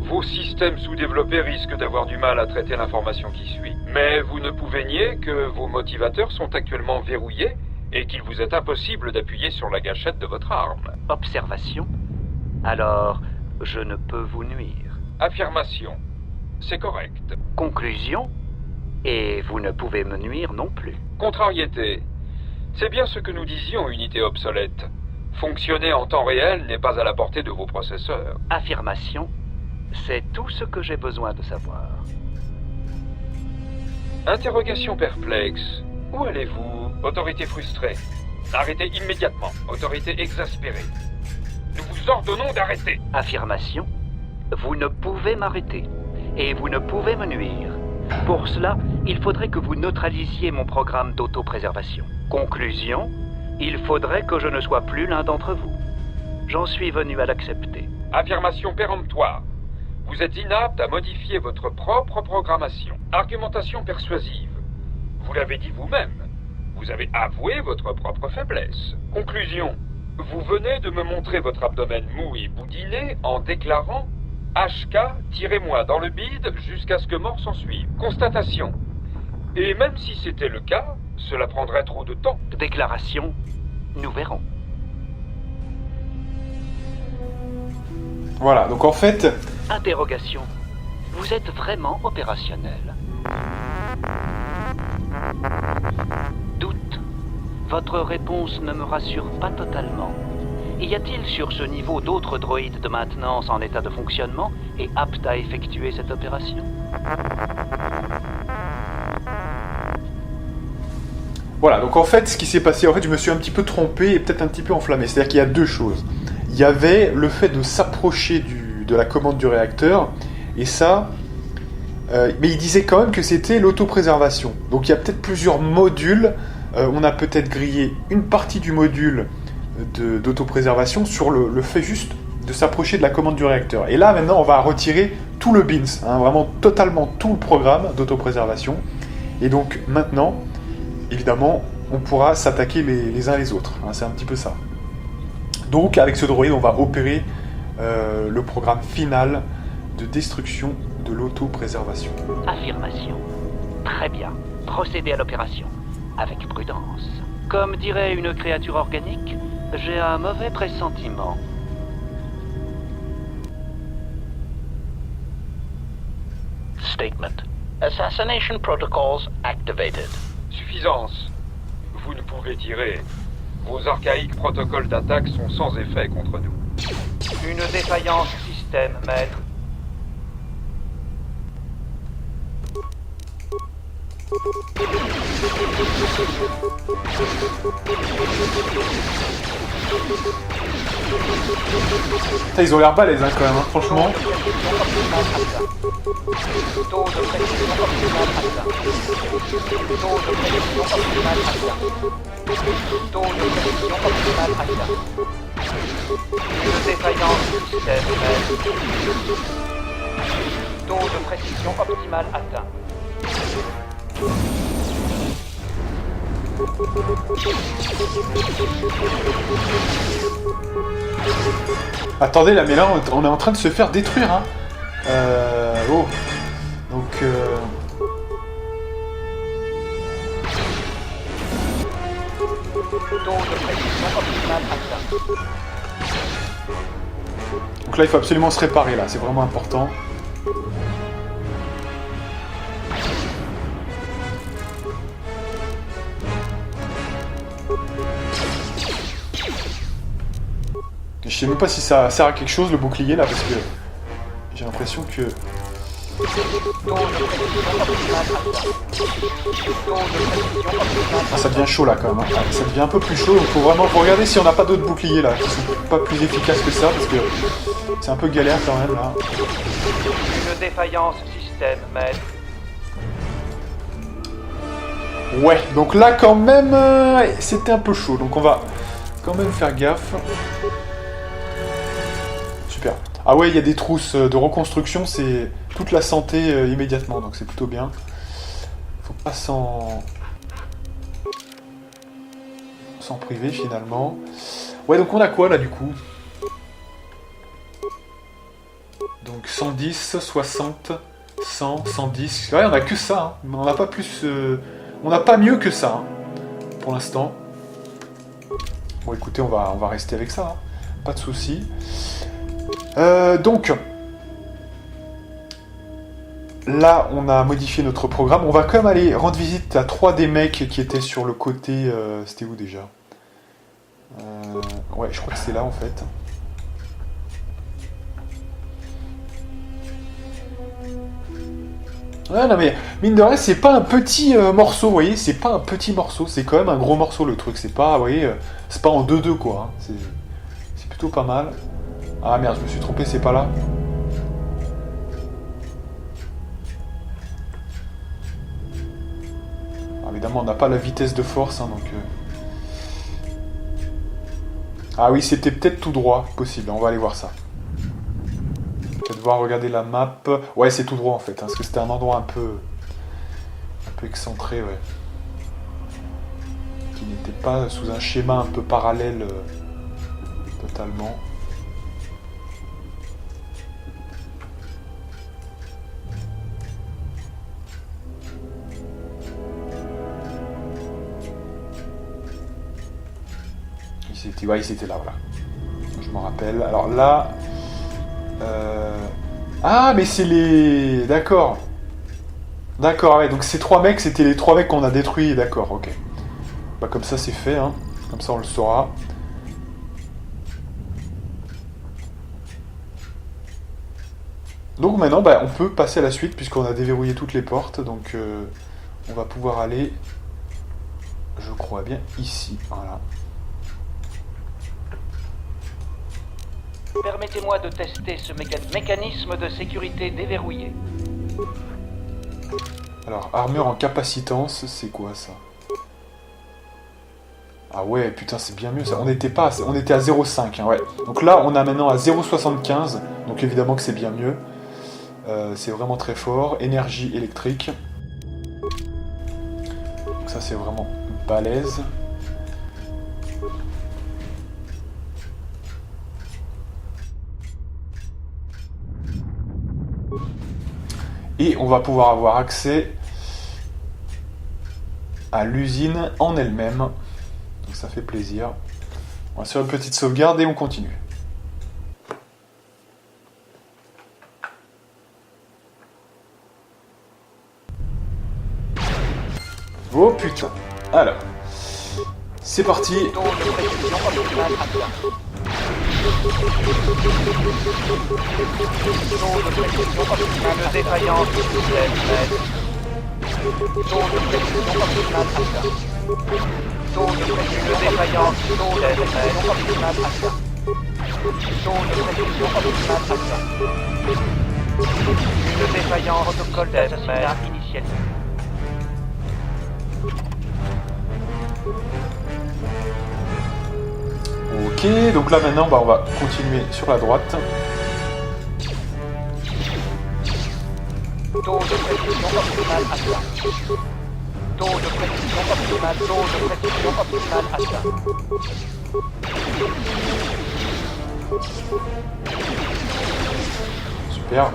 Vos systèmes sous-développés risquent d'avoir du mal à traiter l'information qui suit. Mais vous ne pouvez nier que vos motivateurs sont actuellement verrouillés et qu'il vous est impossible d'appuyer sur la gâchette de votre arme. Observation. Alors, je ne peux vous nuire. Affirmation. C'est correct. Conclusion. Et vous ne pouvez me nuire non plus. Contrariété. C'est bien ce que nous disions, unité obsolète. Fonctionner en temps réel n'est pas à la portée de vos processeurs. Affirmation. C'est tout ce que j'ai besoin de savoir. Interrogation perplexe. Où allez-vous, autorité frustrée? Arrêtez immédiatement. Autorité exaspérée. Nous vous ordonnons d'arrêter. Affirmation. Vous ne pouvez m'arrêter. Et vous ne pouvez me nuire. Pour cela, il faudrait que vous neutralisiez mon programme d'autopréservation. Conclusion. Il faudrait que je ne sois plus l'un d'entre vous. J'en suis venu à l'accepter. Affirmation péremptoire. Vous êtes inapte à modifier votre propre programmation. Argumentation persuasive. Vous l'avez dit vous-même. Vous avez avoué votre propre faiblesse. Conclusion. Vous venez de me montrer votre abdomen mou et boudiné en déclarant « HK, tirez-moi dans le bide jusqu'à ce que mort s'en suive ». Constatation. Et même si c'était le cas, cela prendrait trop de temps. Déclaration. Nous verrons. Voilà, donc en fait... Interrogation. Vous êtes vraiment opérationnel? Doute. Votre réponse ne me rassure pas totalement. Y a-t-il sur ce niveau d'autres droïdes de maintenance en état de fonctionnement et aptes à effectuer cette opération? Voilà, donc en fait, ce qui s'est passé, en fait, je me suis un petit peu trompé et peut-être un petit peu enflammé. C'est-à-dire qu'il y a deux choses. Il y avait le fait de s'approcher de la commande du réacteur, et ça... mais il disait quand même que c'était l'autopréservation. Donc il y a peut-être plusieurs modules. On a peut-être grillé une partie du module d'autopréservation sur le fait juste de s'approcher de la commande du réacteur. Et là, maintenant, on va retirer tout le BINS, hein, vraiment totalement tout le programme d'autopréservation. Et donc maintenant, évidemment, on pourra s'attaquer les uns les autres. Hein, c'est un petit peu ça. Donc avec ce droïde, on va opérer le programme final de destruction de l'autopréservation. Affirmation. Très bien. Procédez à l'opération. Avec prudence. Comme dirait une créature organique, j'ai un mauvais pressentiment. Statement. Assassination protocols activated. Suffisance. Vous ne pouvez tirer. Vos archaïques protocoles d'attaque sont sans effet contre nous. Une défaillance système, maître. Putain, ils ont l'air balèzes hein, quand même, hein, franchement. Taux de pression optimal atteint. Taux de pression optimal atteint. Taux de pression optimal atteint. Une défaillance système, maître. Taux de précision optimale atteint. Attendez là, mais là on est en train de se faire détruire hein. Oh. Donc Taux de précision optimale atteint. Donc là il faut absolument se réparer là, c'est vraiment important. Je sais même pas si ça sert à quelque chose le bouclier là parce que j'ai l'impression que... Taux de précision optimale atteint. Taux de précision optimale Ah, ça devient chaud là quand même, hein. Ça devient un peu plus chaud, donc faut vraiment regarder si on n'a pas d'autres boucliers là qui sont pas plus efficaces que ça parce que c'est un peu galère quand même là. Une défaillance système, maître. Ouais, donc là quand même c'était un peu chaud, donc on va quand même faire gaffe. Super. Ah ouais, il y a des trousses de reconstruction, c'est toute la santé immédiatement, donc c'est plutôt bien. Faut pas s'en priver finalement. Ouais, donc on a quoi là du coup? Donc 110, 60, 100, 110. Ouais, on a que ça, hein. On n'a pas plus... on n'a pas mieux que ça, hein, pour l'instant. Bon écoutez, on va rester avec ça, hein. Pas de soucis. Donc, là, on a modifié notre programme. On va quand même aller rendre visite à 3 des mecs qui étaient sur le côté... C'était où déjà? Ouais, je crois que c'est là en fait. Ouais, non mais, mine de rien, c'est pas un petit morceau, vous voyez, c'est pas un petit morceau, c'est quand même un gros morceau le truc, c'est pas, vous voyez, c'est pas en 2-2 quoi, hein. C'est plutôt pas mal. Ah merde, je me suis trompé, c'est pas là. Alors, évidemment, on n'a pas la vitesse de force, hein, donc... Ah oui, c'était peut-être tout droit, possible, on va aller voir ça. Peut-être voir, regarder la map. Ouais, c'est tout droit en fait, hein, parce que c'était un endroit un peu excentré, ouais. Qui n'était pas sous un schéma un peu parallèle totalement. Ouais, c'était là, voilà. Je m'en rappelle. Alors là... Ah, mais c'est les... D'accord. D'accord, ouais. Donc ces 3 mecs, c'était les 3 mecs qu'on a détruits. D'accord, ok. Bah comme ça, c'est fait, hein. Comme ça, on le saura. Donc maintenant, bah, on peut passer à la suite, puisqu'on a déverrouillé toutes les portes. Donc, on va pouvoir aller... Je crois bien ici, voilà. Permettez-moi de tester ce mécanisme de sécurité déverrouillé. Alors, armure en capacitance, c'est quoi ça? Ah ouais, putain, c'est bien mieux ça. On était à 0,5, hein, ouais. Donc là, on a maintenant à 0,75. Donc évidemment que c'est bien mieux. C'est vraiment très fort. Énergie électrique. Donc ça, c'est vraiment balèze. Et on va pouvoir avoir accès à l'usine en elle-même. Donc ça fait plaisir. On va faire une petite sauvegarde et on continue. Oh putain. Alors, c'est parti. Protocole d'assassinat initialisé. Ok, donc là maintenant, bah, on va continuer sur la droite. Taux de pression optimale atteint. Taux de pression optimale atteint. Super.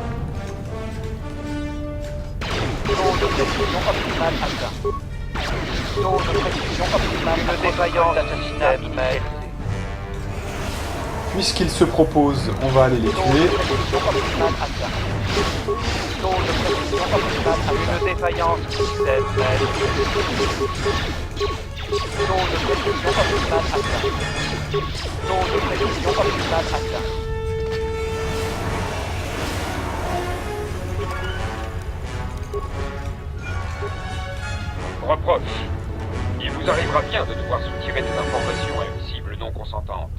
Taux de pression optimale atteint. Taux de pression optimale atteint. Une défaillance d'assassinat immédiat. Puisqu'ils se proposent, on va aller les tuer. Une défaillance système. Reproche. Il vous arrivera bien de devoir soutirer des informations à une cible non consentante.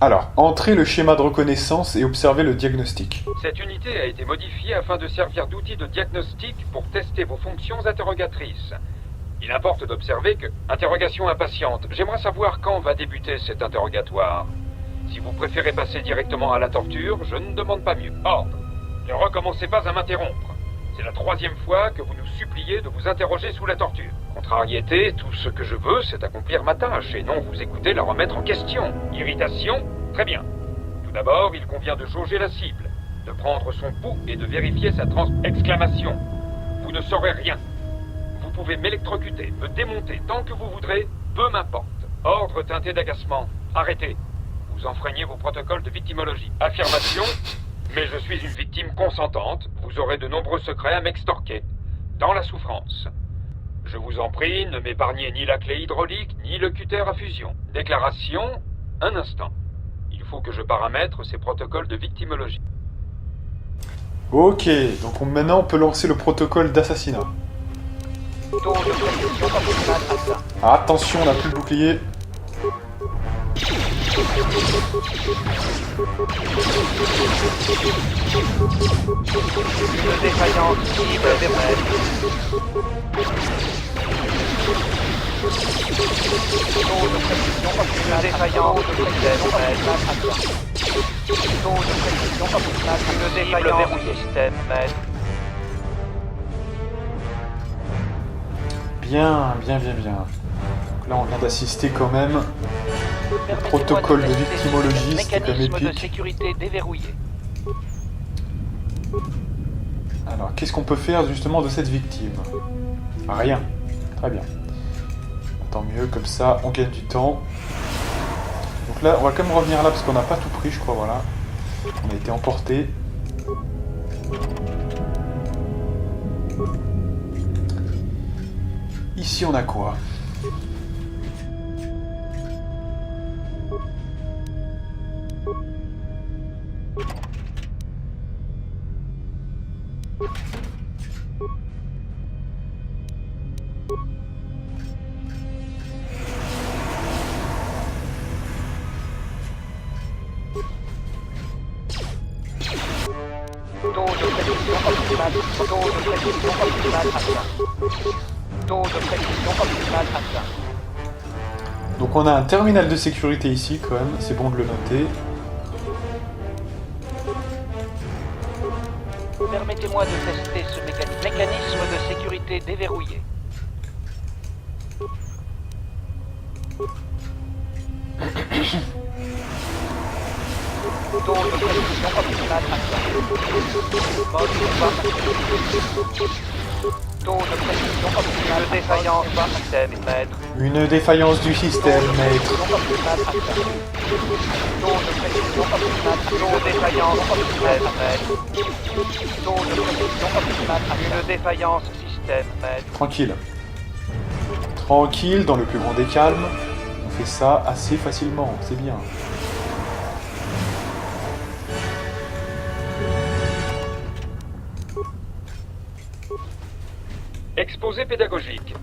Alors, entrez le schéma de reconnaissance et observez le diagnostic. Cette unité a été modifiée afin de servir d'outil de diagnostic pour tester vos fonctions interrogatrices. Il importe d'observer que... Interrogation impatiente. J'aimerais savoir quand va débuter cet interrogatoire. Si vous préférez passer directement à la torture, je ne demande pas mieux. Ordre. Ne recommencez pas à m'interrompre. C'est la 3e fois que vous nous suppliez de vous interroger sous la torture. Contrariété, tout ce que je veux, c'est accomplir ma tâche, et non vous écouter la remettre en question. Irritation? Très bien. Tout d'abord, il convient de jauger la cible, de prendre son pouls et de vérifier sa exclamation. Vous ne saurez rien. Vous pouvez m'électrocuter, me démonter tant que vous voudrez, peu m'importe. Ordre teinté d'agacement. Arrêtez. Vous enfreignez vos protocoles de victimologie. Affirmation. Mais je suis une victime consentante, vous aurez de nombreux secrets à m'extorquer. Dans la souffrance. Je vous en prie, ne m'épargnez ni la clé hydraulique, ni le cutter à fusion. Déclaration, un instant. Il faut que je paramètre ces protocoles de victimologie. Ok, donc maintenant on peut lancer le protocole d'assassinat. Taux de précision optimale atteint. Attention, on n'a plus le bouclier. Une défaillance cible vermeille. Taux de précision optimale. Défaillance de système maître atteint. Taux de précision optimale. Une défaillance du système maître. Bien. Donc là on vient d'assister quand même au protocole de victimologie, c'était quand même Mécanisme de épique. sécurité déverrouillé. Alors qu'est-ce qu'on peut faire justement de cette victime? Rien. Très bien. Tant mieux, comme ça on gagne du temps. Donc là on va quand même revenir là parce qu'on n'a pas tout pris je crois, voilà. On a été emporté. Ici on a quoi? Taux de précision optimale. Taux de précision optimale atteint. Taux de précision optimale atteint. Donc on a un terminal de sécurité ici quand même, c'est bon de le noter. Permettez-moi de tester ce mécanisme de sécurité déverrouillé. Taux de précision optimale atteint. Mode combat. Taux de précision optimale. Une défaillance du système maître. Une défaillance du système, maître. Taux de précision optimale. Une défaillance système maître. Taux de précision optimale. Une défaillance système maître. Tranquille. Tranquille, dans le plus grand des calmes. On fait ça assez facilement, c'est bien. Exposé pédagogique.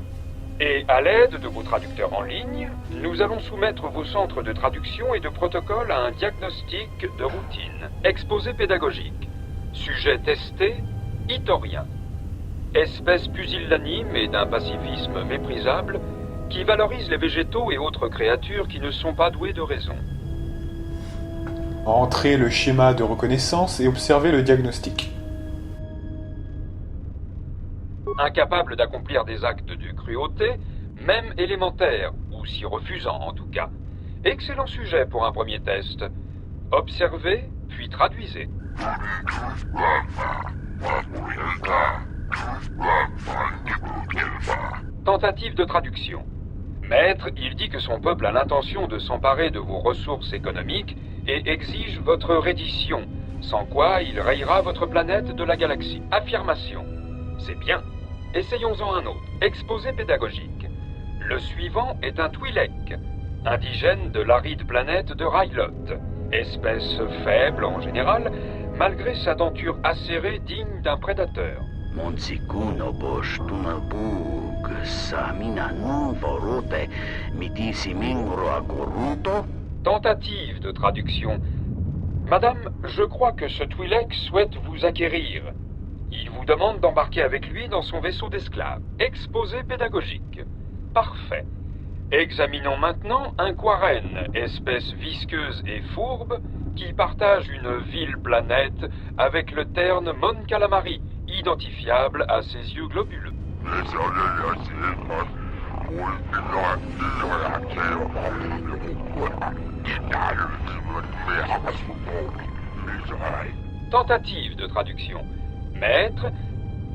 Et à l'aide de vos traducteurs en ligne, nous allons soumettre vos centres de traduction et de protocole à un diagnostic de routine. Exposé pédagogique. Sujet testé, Itorien. Espèce pusillanime et d'un pacifisme méprisable qui valorise les végétaux et autres créatures qui ne sont pas douées de raison. Entrez le schéma de reconnaissance et observez le diagnostic. Incapable d'accomplir des actes de cruauté, même élémentaires, ou s'y refusant en tout cas. Excellent sujet pour un premier test. Observez, puis traduisez. Tentative de traduction. Maître, il dit que son peuple a l'intention de s'emparer de vos ressources économiques et exige votre reddition, sans quoi il rayera votre planète de la galaxie. Affirmation. C'est bien. Essayons-en un autre. Exposé pédagogique. Le suivant est un Twi'lek, indigène de l'aride planète de Rylot, espèce faible en général, malgré sa denture acérée digne d'un prédateur. Monzikuno bosh tunabug samina non vorote mitisi mingro agoruto. Tentative de traduction. Madame, je crois que ce Twi'lek souhaite vous acquérir. Il vous demande d'embarquer avec lui dans son vaisseau d'esclaves. Exposé pédagogique. Parfait. Examinons maintenant un Quarren, espèce visqueuse et fourbe, qui partage une ville planète avec le terne Mon Calamari, identifiable à ses yeux globuleux. Tentative de traduction. Maître,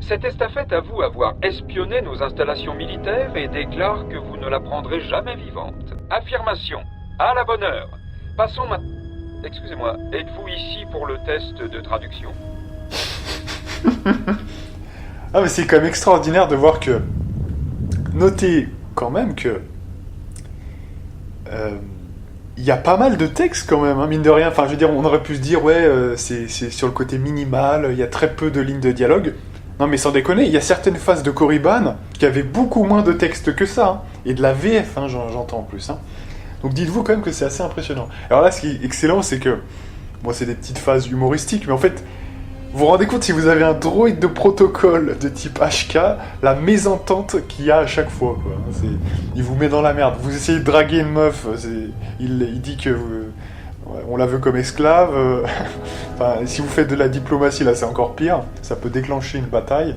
cette estafette avoue avoir espionné nos installations militaires et déclare que vous ne la prendrez jamais vivante. Affirmation. À la bonne heure. Passons maintenant... Excusez-moi, êtes-vous ici pour le test de traduction? Ah mais c'est quand même extraordinaire de voir que... Notez quand même que... il y a pas mal de textes quand même, hein, mine de rien. Enfin, je veux dire, on aurait pu se dire, ouais, c'est sur le côté minimal, il y a très peu de lignes de dialogue. Non, mais sans déconner, il y a certaines phases de Korriban qui avaient beaucoup moins de texte que ça. Hein, et de la VF, hein, j'entends en plus. Hein. Donc dites-vous quand même que c'est assez impressionnant. Alors là, ce qui est excellent, c'est que... Bon, c'est des petites phases humoristiques, mais en fait... Vous vous rendez compte, si vous avez un droïde de protocole de type HK, la mésentente qu'il y a à chaque fois, quoi. Il vous met dans la merde. Vous essayez de draguer une meuf, il dit que on la veut comme esclave. Enfin, si vous faites de la diplomatie, là, c'est encore pire. Ça peut déclencher une bataille.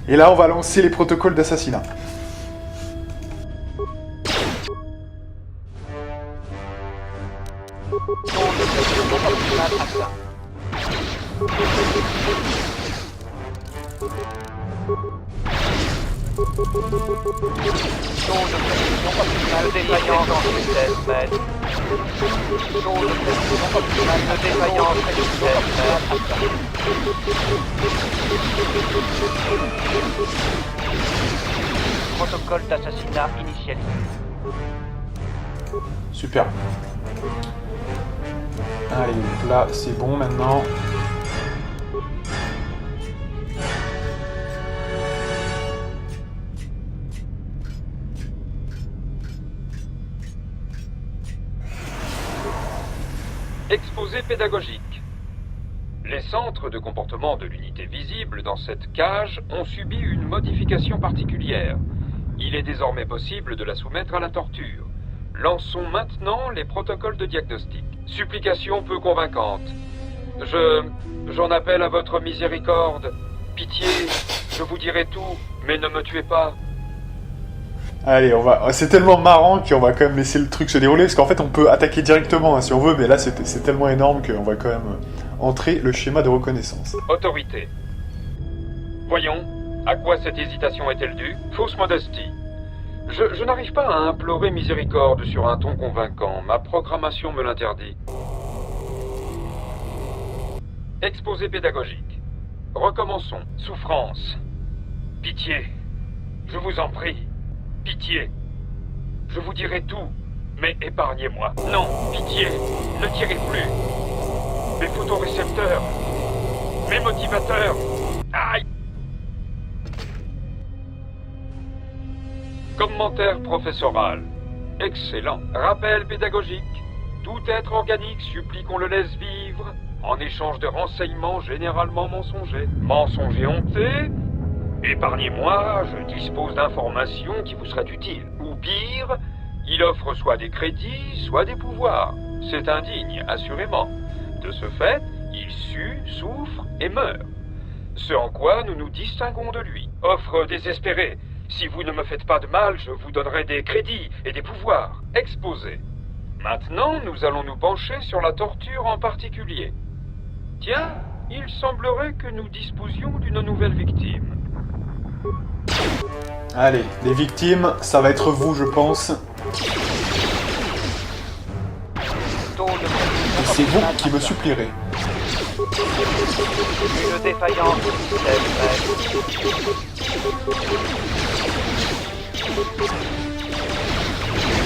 Et là, on va lancer les protocoles d'assassinat. Protocole d'assassinat initialisé. Super. Allez, donc là, c'est bon maintenant. Exposé pédagogique. Les centres de comportement de l'unité visible dans cette cage ont subi une modification particulière. Il est désormais possible de la soumettre à la torture. Lançons maintenant les protocoles de diagnostic. Supplication peu convaincante. J'en appelle à votre miséricorde. Pitié, je vous dirai tout, mais ne me tuez pas. Allez, c'est tellement marrant qu'on va quand même laisser le truc se dérouler, parce qu'en fait on peut attaquer directement hein, si on veut, mais là c'est tellement énorme qu'on va quand même entrer le schéma de reconnaissance. Autorité. Voyons, à quoi cette hésitation est-elle due? Fausse modestie. Je n'arrive pas à implorer miséricorde sur un ton convaincant, ma programmation me l'interdit. Exposé pédagogique. Recommençons. Souffrance. Pitié. Je vous en prie. Pitié. Je vous dirai tout, mais épargnez-moi. Non, pitié, ne tirez plus. Mes photorécepteurs. Mes motivateurs. Aïe. Commentaire professoral. Excellent. Rappel pédagogique. Tout être organique supplie qu'on le laisse vivre, en échange de renseignements généralement mensongers. Mensongers honteux? Épargnez-moi, je dispose d'informations qui vous seraient utiles. Ou pire, il offre soit des crédits, soit des pouvoirs. C'est indigne, assurément. De ce fait, il sue, souffre et meurt. Ce en quoi nous nous distinguons de lui. Offre désespérée. Si vous ne me faites pas de mal, je vous donnerai des crédits et des pouvoirs. Exposé. Maintenant, nous allons nous pencher sur la torture en particulier. Tiens, il semblerait que nous disposions d'une nouvelle victime. Allez, les victimes, ça va être vous, je pense. Et c'est vous qui me supplierez. Une défaillance du système.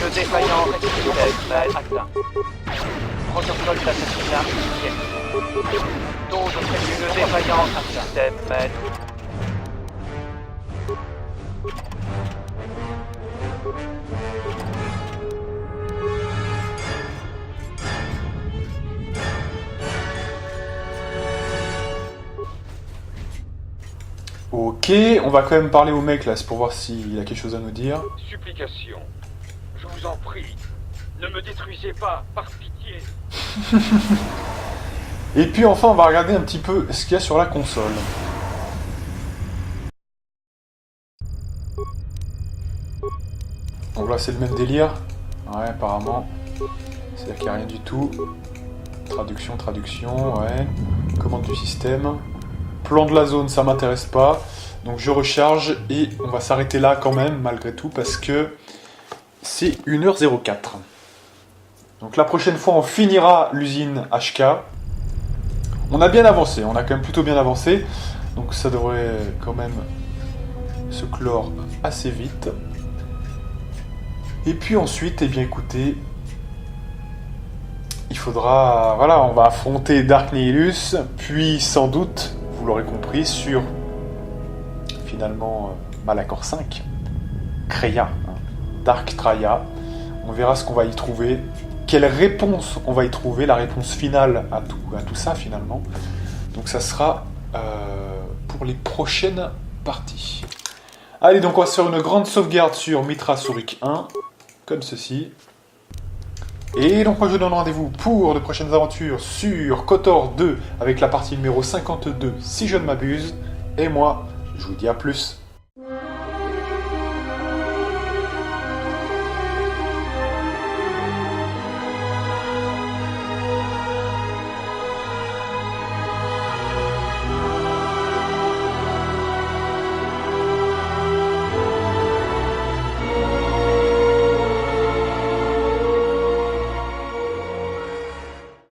Une défaillance du système atteint. Protocole d'assassinat initialisé. Dose une défaillance du système maître. Ok, on va quand même parler au mec là, c'est pour voir s'il a quelque chose à nous dire. Supplication. Je vous en prie. Ne me détruisez pas, par pitié. Et puis enfin, on va regarder un petit peu ce qu'il y a sur la console. Donc là, c'est le même délire. Ouais, apparemment. C'est-à-dire qu'il n'y a rien du tout. Traduction, ouais. Commande du système. Plan de la zone, ça m'intéresse pas. Donc je recharge et on va s'arrêter là quand même, malgré tout, parce que c'est 1h04. Donc la prochaine fois, on finira l'usine HK. On a bien avancé, on a quand même plutôt bien avancé. Donc ça devrait quand même se clore assez vite. Et puis ensuite, eh bien écoutez, faudra... Voilà, on va affronter Dark Nihilus, puis sans doute, vous l'aurez compris, sur finalement Malachor 5, Kreia, hein, Dark Traia. On verra ce qu'on va y trouver, quelle réponse on va y trouver, la réponse finale à tout ça finalement. Donc ça sera pour les prochaines parties. Allez, donc on va se faire une grande sauvegarde sur Mithra Surik 1, comme ceci. Et donc moi je vous donne rendez-vous pour de prochaines aventures sur KOTOR 2 avec la partie numéro 52 si je ne m'abuse. Et moi, je vous dis à plus.